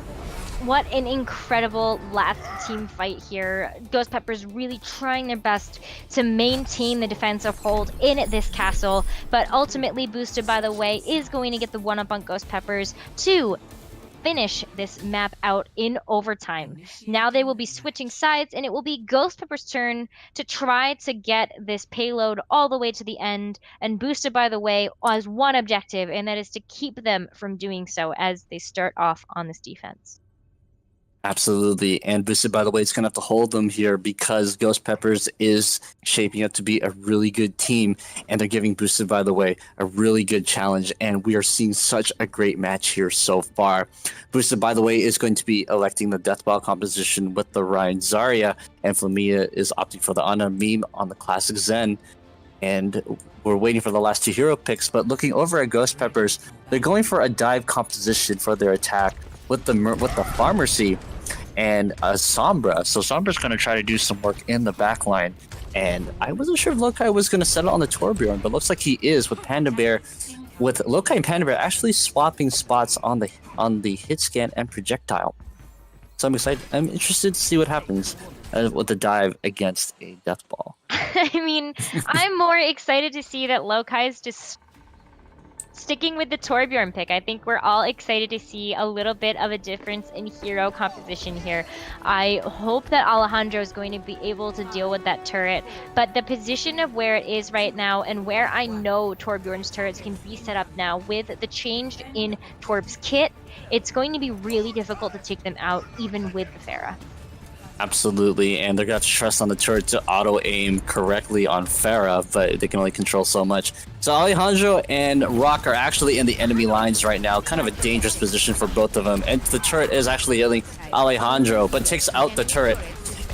S1: What an incredible last team fight here. Ghost Peppers really trying their best to maintain the defensive hold in this castle, but ultimately Boosted by the Way is going to get the one-up on Ghost Peppers to finish this map out in overtime. Now they will be switching sides, and it will be Ghost Pepper's turn to try to get this payload all the way to the end, and Boosted by the Way has one objective, and that is to keep them from doing so as they start off on this defense.
S2: Absolutely. And Boosted, by the way, is going to have to hold them here because Ghost Peppers is shaping up to be a really good team. And they're giving Boosted, by the way, a really good challenge. And we are seeing such a great match here so far. Boosted, by the way, is going to be electing the Deathball composition with the Ryan Zarya. And Flamia is opting for the Ana meme on the Classic Zen. And we're waiting for the last two hero picks. But looking over at Ghost Peppers, they're going for a dive composition for their attack with the Pharmacy and a Sombra. So Sombra's going to try to do some work in the back line. And I wasn't sure if Lokai was going to settle on the Torbjorn, but looks like he is with Panda Bear. With Lokai and Panda Bear actually swapping spots on the hit scan and projectile. So I'm excited. I'm interested to see what happens with the dive against a Death Ball.
S1: I mean, I'm more excited to see that Lokai's just sticking with the Torbjorn pick. I think we're all excited to see a little bit of a difference in hero composition here. I hope that Alejandro is going to be able to deal with that turret, but the position of where it is right now and where I know Torbjorn's turrets can be set up now with the change in Torb's kit, it's going to be really difficult to take them out even with the Pharah.
S2: Absolutely, and they're going to have to trust on the turret to auto-aim correctly on Pharah, but they can only control so much. So Alejandro and Rock are actually in the enemy lines right now, kind of a dangerous position for both of them, and the turret is actually hitting Alejandro, but takes out the turret,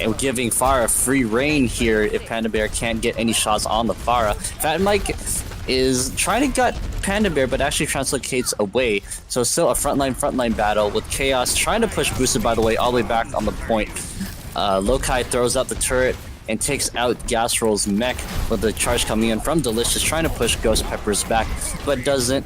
S2: and giving Pharah free reign here if Panda Bear can't get any shots on the Pharah. Fat Mike is trying to gut Panda Bear, but actually translocates away. So still a frontline battle with Chaos trying to push Boosted, by the way, all the way back on the point. Lokai throws out the turret and takes out Gasroll's mech with the charge coming in from Delicious, trying to push Ghost Peppers back, but doesn't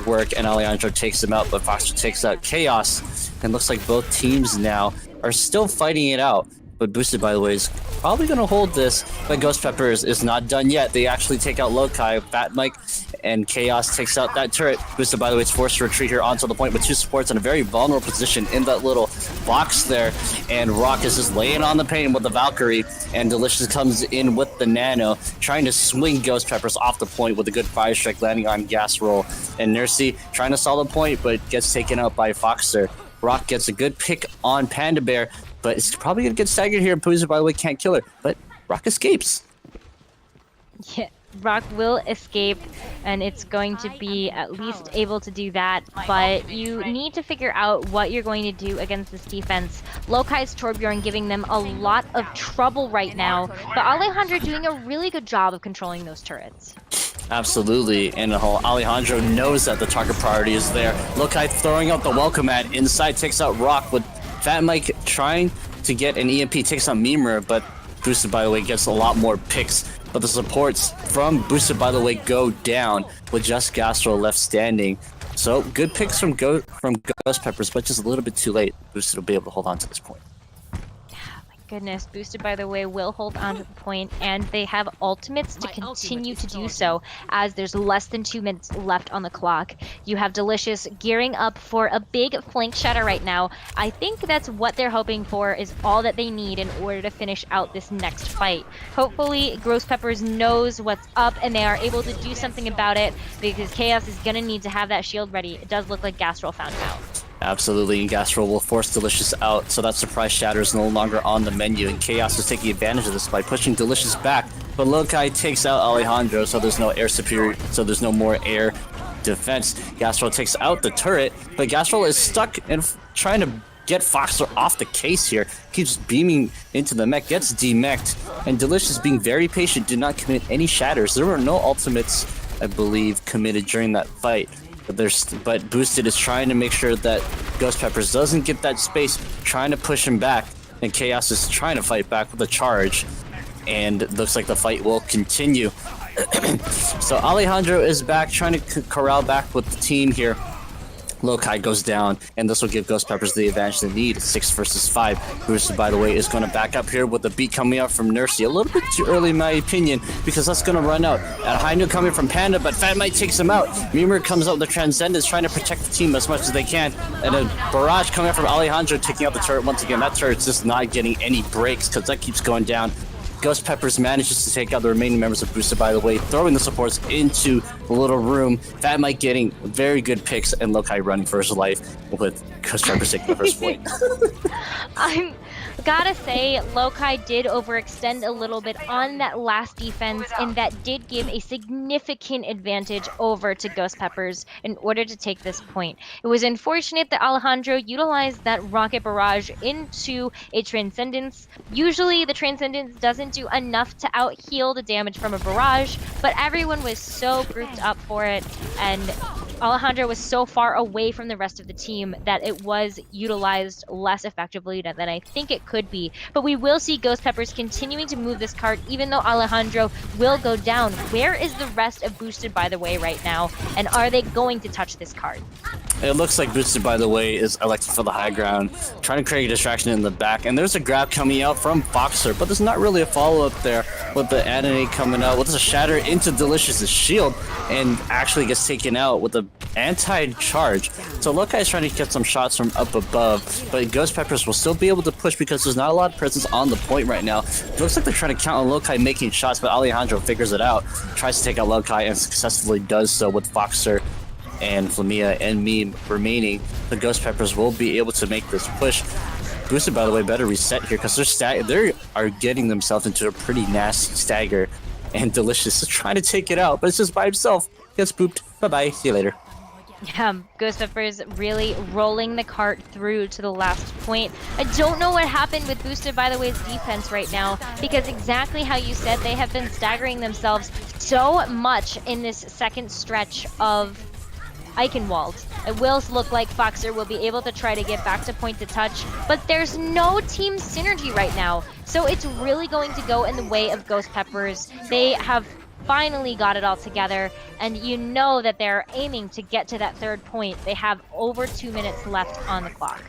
S2: work, and Alejandro takes him out, but Foxer takes out Chaos, and looks like both teams now are still fighting it out. But Boosted, by the way, is probably going to hold this, but Ghost Peppers is not done yet. They actually take out Lokai, Fat Mike, and Chaos takes out that turret. Boosted, by the way, is forced to retreat here onto the point with two supports in a very vulnerable position in that little box there. And Rock is just laying on the pain with the Valkyrie, and Delicious comes in with the Nano, trying to swing Ghost Peppers off the point with a good fire strike landing on Gas Roll. And Nursey trying to stall the point, but gets taken out by Foxer. Rock gets a good pick on Panda Bear, but it's probably going to get staggered here. Boosted, by the way, can't kill her, but Rock escapes.
S1: Yeah, Rock will escape, and it's going to be at least able to do that, but you need to figure out what you're going to do against this defense. Lokai's Torbjorn giving them a lot of trouble right now, but Alejandro doing a really good job of controlling those turrets.
S2: Absolutely, and Alejandro knows that the target priority is there. Lokai throwing out the welcome mat inside, takes out Rock with Fat Mike trying to get an EMP, takes out Mimir, but Boosted, by the way, gets a lot more picks. But the supports from Boosted, by the way, go down with just Gastro left standing. So good picks from Ghost Peppers, but just a little bit too late. Boosted will be able to hold on to this point.
S1: Goodness, Boosted, by the way, will hold on to the point, and they have ultimates to continue to do so as there's less than 2 minutes left on the clock. You have Delicious gearing up for a big flank shatter right now. I think that's what they're hoping for, is all that they need in order to finish out this next fight. Hopefully, Ghost Peppers knows what's up, and they are able to do something about it, because Chaos is going to need to have that shield ready. It does look like Gasroll found out.
S2: Absolutely, and Gasroll will force Delicious out, so that surprise shatter is no longer on the menu, and Chaos is taking advantage of this by pushing Delicious back, but Lokai takes out Alejandro, so there's no air superior, so there's no more air defense. Gasroll takes out the turret, but Gasroll is stuck and trying to get Foxer off the case here, keeps beaming into the mech, gets demeched, and Delicious, being very patient, did not commit any shatters. There were no ultimates, I believe, committed during that fight. But Boosted is trying to make sure that Ghost Peppers doesn't get that space, trying to push him back, and Chaos is trying to fight back with a charge, and it looks like the fight will continue. So Alejandro is back, trying to corral back with the team here. Lokai goes down, and this will give Ghost Peppers the advantage they need. 6 versus 5. Boosted, by the way, is going to back up here with the beat coming out from Nursey. A little bit too early, in my opinion, because that's going to run out. At high note coming from Panda, but Fat Mike takes him out. Mimir comes out with the Transcendence, trying to protect the team as much as they can. And a barrage coming out from Alejandro, taking out the turret once again. That turret's just not getting any breaks, because that keeps going down. Ghost Peppers manages to take out the remaining members of Boosted, by the way, throwing the supports into the little room. Fat Mike getting very good picks, and Lokai running for his life with Ghost Peppers taking the first point.
S1: I'm gotta say, Lokai did overextend a little bit on that last defense, and that did give a significant advantage over to Ghost Peppers in order to take this point. It was unfortunate that Alejandro utilized that rocket barrage into a Transcendence. Usually the Transcendence doesn't do enough to out-heal the damage from a barrage, but everyone was so grouped up for it, and Alejandro was so far away from the rest of the team that it was utilized less effectively than I think it could be. But we will see Ghost Peppers continuing to move this card, even though Alejandro will go down. Where is the rest of Boosted, by the way, right now? And are they going to touch this card?
S2: It looks like Boosted, by the way, is elected for the high ground, trying to create a distraction in the back. And there's a grab coming out from Boxer, but there's not really a follow-up there with the Animate coming out. With a shatter into Delicious's shield, and actually gets taken out with a anti-charge. So Lokai is trying to get some shots from up above, but Ghost Peppers will still be able to push because there's not a lot of presence on the point right now. It looks like they're trying to count on Lokai making shots, but Alejandro figures it out, tries to take out Lokai, and successfully does so with Boxer and Flamia and me remaining. The Ghost Peppers will be able to make this push. Boosted, by the way, better reset here because they are getting themselves into a pretty nasty stagger, and Delicious is trying to take it out, but it's just by himself. Gets booped. Bye-bye. See you later.
S1: Yeah, Ghost Peppers really rolling the cart through to the last point. I don't know what happened with Boosted, by the way, defense right now, because exactly how you said, they have been staggering themselves so much in this second stretch of Eichenwald. It will look like Foxer will be able to try to get back to point to touch, but there's no team synergy right now. So it's really going to go in the way of Ghost Peppers. They have finally got it all together, and you know that they're aiming to get to that third point. They have over 2 minutes left on the clock.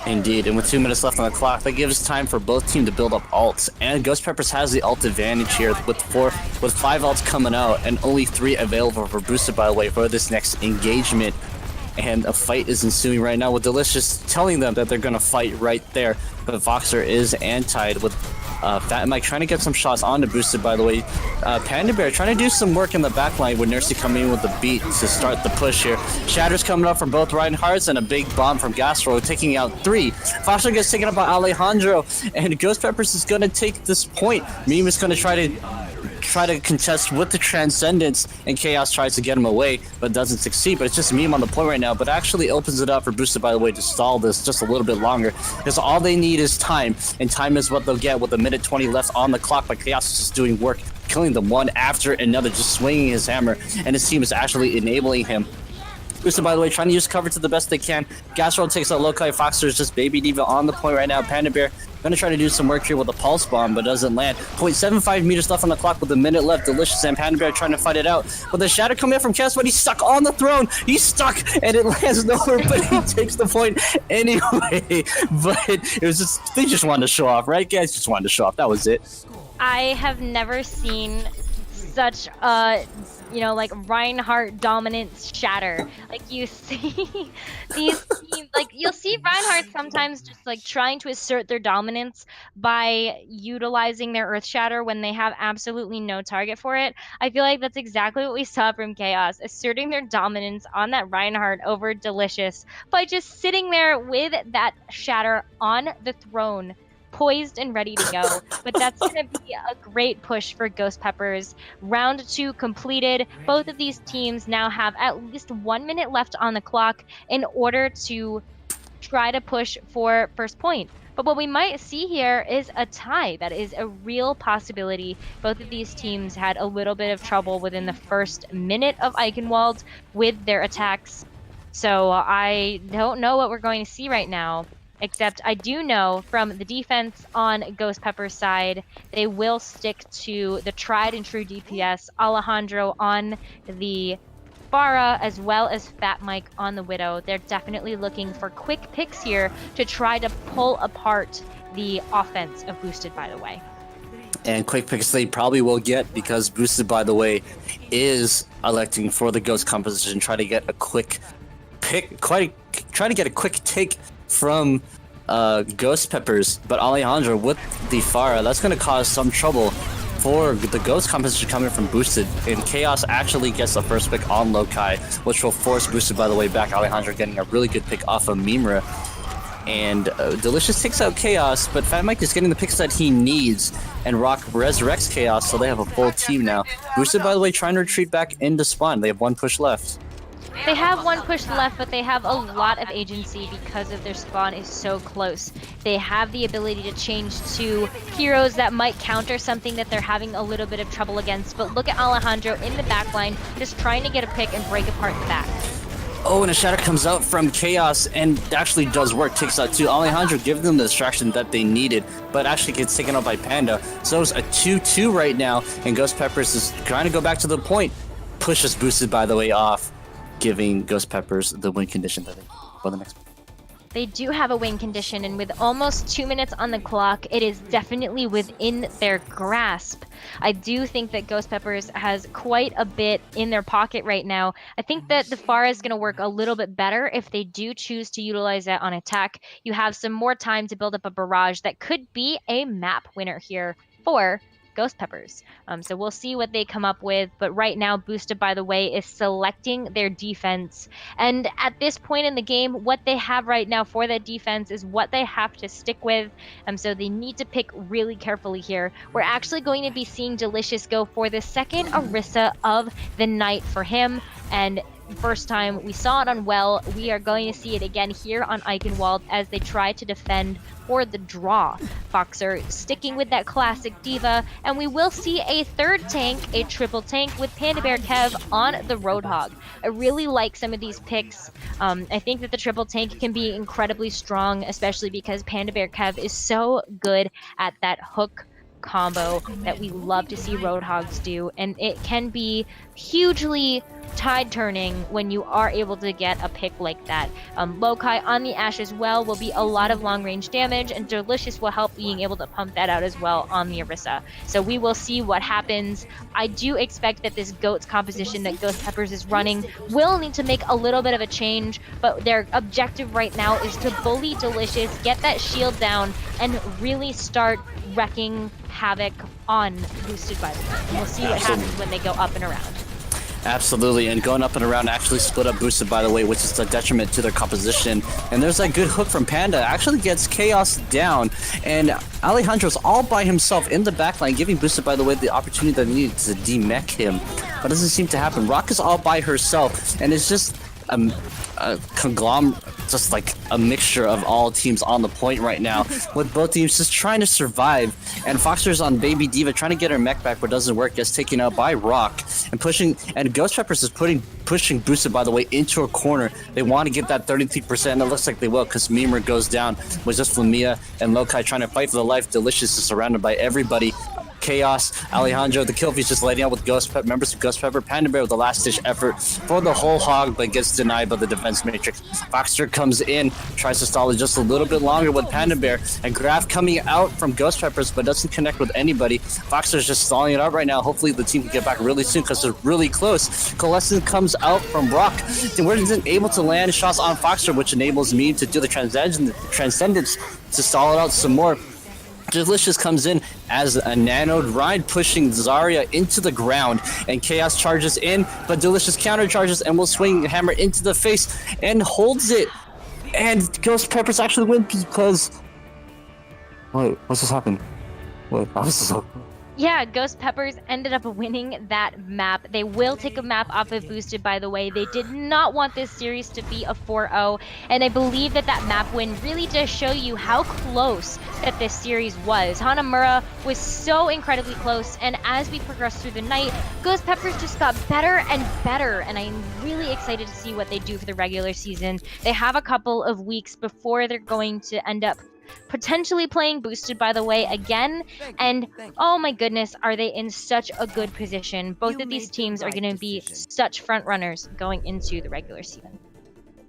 S2: Indeed, and with 2 minutes left on the clock, that gives time for both teams to build up ults. And Ghost Peppers has the ult advantage here with 5 ults coming out and only 3 available for Boosted, by the way, for this next engagement. And a fight is ensuing right now with Delicious telling them that they're going to fight right there. But Voxer is antied with Fat Mike trying to get some shots on the Boosted, by the way. Panda Bear trying to do some work in the backline with Nursey coming in with the beat to start the push here. Shatters coming up from both Reinhardts and a big bomb from Gastro, taking out 3. Foxer gets taken up by Alejandro, and Ghost Peppers is going to take this point. Meme is going to try to contest with the Transcendence, and Chaos tries to get him away, but doesn't succeed. But it's just Meme on the point right now, but actually opens it up for Boosted, by the way, to stall this just a little bit longer, because all they need is time, and time is what they'll get with a minute 20 left on the clock. But Chaos is just doing work, killing them one after another, just swinging his hammer, and his team is actually enabling him. Boosted, by the way, trying to use cover to the best they can. Gastro takes out Lokai. Foxer is just Baby Diva on the point right now. Panda Bear gonna try to do some work here with a Pulse Bomb, but doesn't land. 0.75 meters left on the clock with a minute left. Delicious and Panda Bear trying to fight it out. But the Shadow coming in from Chaos, but he's stuck on the throne. He's stuck, and it lands nowhere, but he takes the point anyway. But it was just, they just wanted to show off, right? Guys just wanted to show off. That was it.
S1: I have never seen such a, like Reinhardt dominance shatter. Like you see these teams, like you'll see Reinhardt sometimes just like trying to assert their dominance by utilizing their Earth Shatter when they have absolutely no target for it. I feel like that's exactly what we saw from Chaos, asserting their dominance on that Reinhardt over Delicious by just sitting there with that shatter on the throne, poised and ready to go. But that's going to be a great push for Ghost Peppers. Round 2 completed. Both of these teams now have at least 1 minute left on the clock in order to try to push for first point. But what we might see here is a tie. That is a real possibility. Both of these teams had a little bit of trouble within the first minute of Eichenwald with their attacks. So I don't know what we're going to see right now. Except I do know from the defense on Ghost Pepper's side, they will stick to the tried and true DPS. Alejandro on the Farah as well as Fat Mike on the Widow. They're definitely looking for quick picks here to try to pull apart the offense of Boosted, by the way.
S2: And quick picks they probably will get, because Boosted, by the way, is electing for the Ghost composition, try to get a quick pick, try to get a quick take from Ghost Peppers. But Alejandro with the Farah, that's going to cause some trouble for the Ghost composition coming from Boosted. And Chaos actually gets the first pick on Lokai, which will force Boosted, by the way, back. Alejandro getting a really good pick off of Mimra. And Delicious takes out Chaos, but Fat Mike is getting the picks that he needs, and Rock resurrects Chaos, so they have a full team now. Boosted, by the way, trying to retreat back into spawn. They have one push left.
S1: They have one push left, but they have a lot of agency because of their spawn is so close. They have the ability to change to heroes that might counter something that they're having a little bit of trouble against. But look at Alejandro in the backline, just trying to get a pick and break apart the back.
S2: Oh, and a shatter comes out from Chaos and actually does work, takes out two. Alejandro gives them the distraction that they needed, but actually gets taken out by Panda. So it's a 2-2 right now, and Ghost Peppers is trying to go back to the point. Pushes Boosted, by the way, off, giving Ghost Peppers the win condition that they for the next one.
S1: They do have a win condition, and with almost 2 minutes on the clock, it is definitely within their grasp. I do think that Ghost Peppers has quite a bit in their pocket right now. I think that the Farah is going to work a little bit better if they do choose to utilize that on attack. You have some more time to build up a barrage that could be a map winner here for Ghost Peppers. So we'll see what they come up with, but right now Boosted, by the way, is selecting their defense, and at this point in the game, what they have right now for that defense is what they have to stick with. So they need to pick really carefully here. We're actually going to be seeing Delicious go for the second Orisa of the night for him, and first time we saw it on Well, we are going to see it again here on Eichenwald as they try to defend for the draw. Foxer sticking with that classic diva, and we will see a third tank, a triple tank with Panda Bear Kev on the Roadhog. I really like some of these picks. I think that the triple tank can be incredibly strong, especially because Panda Bear Kev is so good at that hook combo that we love to see Roadhogs do, and it can be hugely tide turning when you are able to get a pick like that. Lokai on the Ashe as well will be a lot of long range damage, and Delicious will help being able to pump that out as well on the Orisa. So we will see what happens. I do expect that this GOATS composition that Ghost Peppers is running will need to make a little bit of a change, but their objective right now is to bully Delicious, get that shield down, and really start wrecking havoc on Boosted, by the way. And we'll see what happens when they go up and around.
S2: Absolutely, and going up and around actually split up Boosted, by the way, which is a detriment to their composition. And there's that good hook from Panda, actually gets Chaos down, and Alejandro's all by himself in the backline, giving Boosted, by the way, the opportunity that he needed to demech him. But it doesn't seem to happen. Rock is all by herself, and it's just a conglomerate, just like a mixture of all teams on the point right now, with both teams just trying to survive. And Foxer's on Baby Diva trying to get her mech back, but doesn't work, gets taken out by Rock, and pushing, and Ghost Peppers is pushing Boosted, by the way, into a corner. They want to get that 33%, and it looks like they will, because Mimir goes down with just Lamia and Lokai trying to fight for the life. Delicious is surrounded by everybody. Chaos, Alejandro, the kill feed's just lighting out with members of Ghost Pepper. Panda Bear with the last-ditch effort for the whole hog, but gets denied by the defense matrix. Foxer comes in, tries to stall it just a little bit longer with Panda Bear, and Graf coming out from Ghost Peppers, but doesn't connect with anybody. Foxer's just stalling it out right now. Hopefully the team can get back really soon, because they're really close. Coalescence comes out from Rock. They weren't able to land shots on Foxer, which enables me to do the Transcendence to stall it out some more. Delicious comes in as a nano ride, pushing Zarya into the ground, and Chaos charges in, but Delicious counter charges and will swing Hammer into the face and holds it. And Ghost Peppers actually win because... Wait, what's just happened? Wait, I was so...
S1: Yeah, Ghost Peppers ended up winning that map. They will take a map off of Boosted, by the way. They did not want this series to be a 4-0, and I believe that that map win really does show you how close that this series was. Hanamura was so incredibly close, and as we progress through the night, Ghost Peppers just got better and better, and I'm really excited to see what they do for the regular season. They have a couple of weeks before they're going to end up potentially playing Boosted by the Way again. And oh my goodness, are they in such a good position? Both of these teams are going to be such front runners going into the regular season.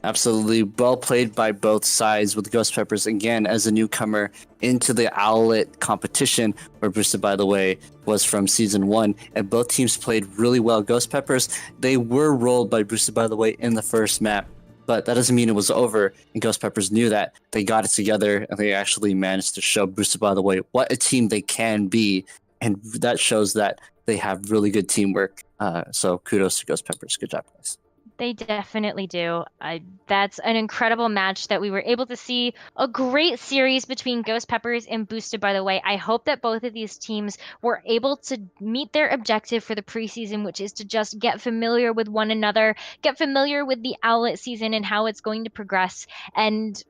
S2: Absolutely well played by both sides, with Ghost Peppers again as a newcomer into the Owlet competition, where Boosted by the Way was from season 1, and both teams played really well. Ghost Peppers, they were rolled by Boosted by the Way in the first map, but that doesn't mean it was over, and Ghost Peppers knew that. They got it together, and they actually managed to show Boosted by the Way what a team they can be, and that shows that they have really good teamwork. So kudos to Ghost Peppers. Good job, guys.
S1: They definitely do. That's an incredible match that we were able to see. A great series between Ghost Peppers and Boosted by the Way. I hope that both of these teams were able to meet their objective for the preseason, which is to just get familiar with one another, get familiar with the Owlet season and how it's going to progress, and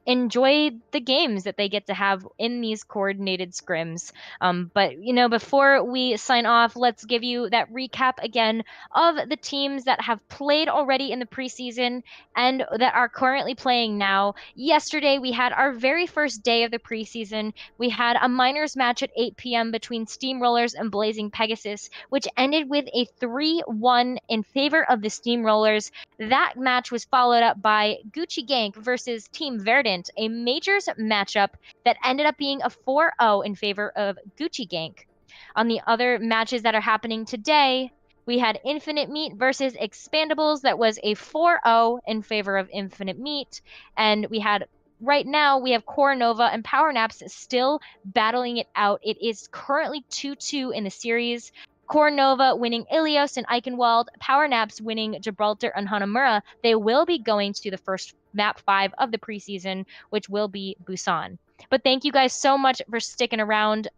S1: enjoy the games that they get to have in these coordinated scrims. But before we sign off, let's give you that recap again of the teams that have played already in the preseason and that are currently playing now. Yesterday, we had our very first day of the preseason. We had a minors match at 8 p.m. between Steamrollers and Blazing Pegasus, which ended with a 3-1 in favor of the Steamrollers. That match was followed up by Gucci Gank versus Team Verdant, a majors matchup that ended up being a 4-0 in favor of Gucci Gank. On the other matches that are happening today, we had Infinite Meat versus Expandables. That was a 4-0 in favor of Infinite Meat. And right now, we have Core Nova and Power Naps still battling it out. It is currently 2-2 in the series. Core Nova winning Ilios and Eichenwald, Power Naps winning Gibraltar and Hanamura. They will be going to the first map 5 of the preseason, which will be Busan. But thank you guys so much for sticking around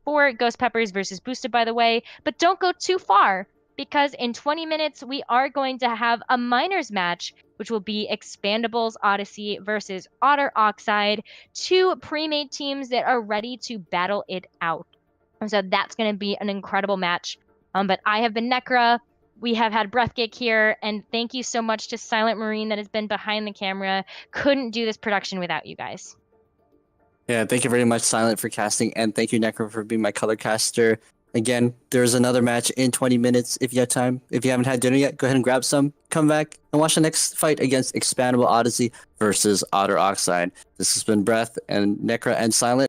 S1: for Ghost Peppers versus Boosted by the Way. But don't go too far, because in 20 minutes, we are going to have a minors match, which will be Expandables Odyssey versus Otter Oxide, two pre-made teams that are ready to battle it out. So that's going to be an incredible match. But I have been Nekkra. We have had Brethgyk here, and thank you so much to SilentMarine that has been behind the camera. Couldn't do this production without you guys.
S2: Yeah, thank you very much, Silent, for casting, and thank you, Nekkra, for being my color caster. Again, there's another match in 20 minutes if you have time. If you haven't had dinner yet, go ahead and grab some, come back, and watch the next fight against Expandable Odyssey versus Otter Oxide. This has been Breath and Nekkra and Silent.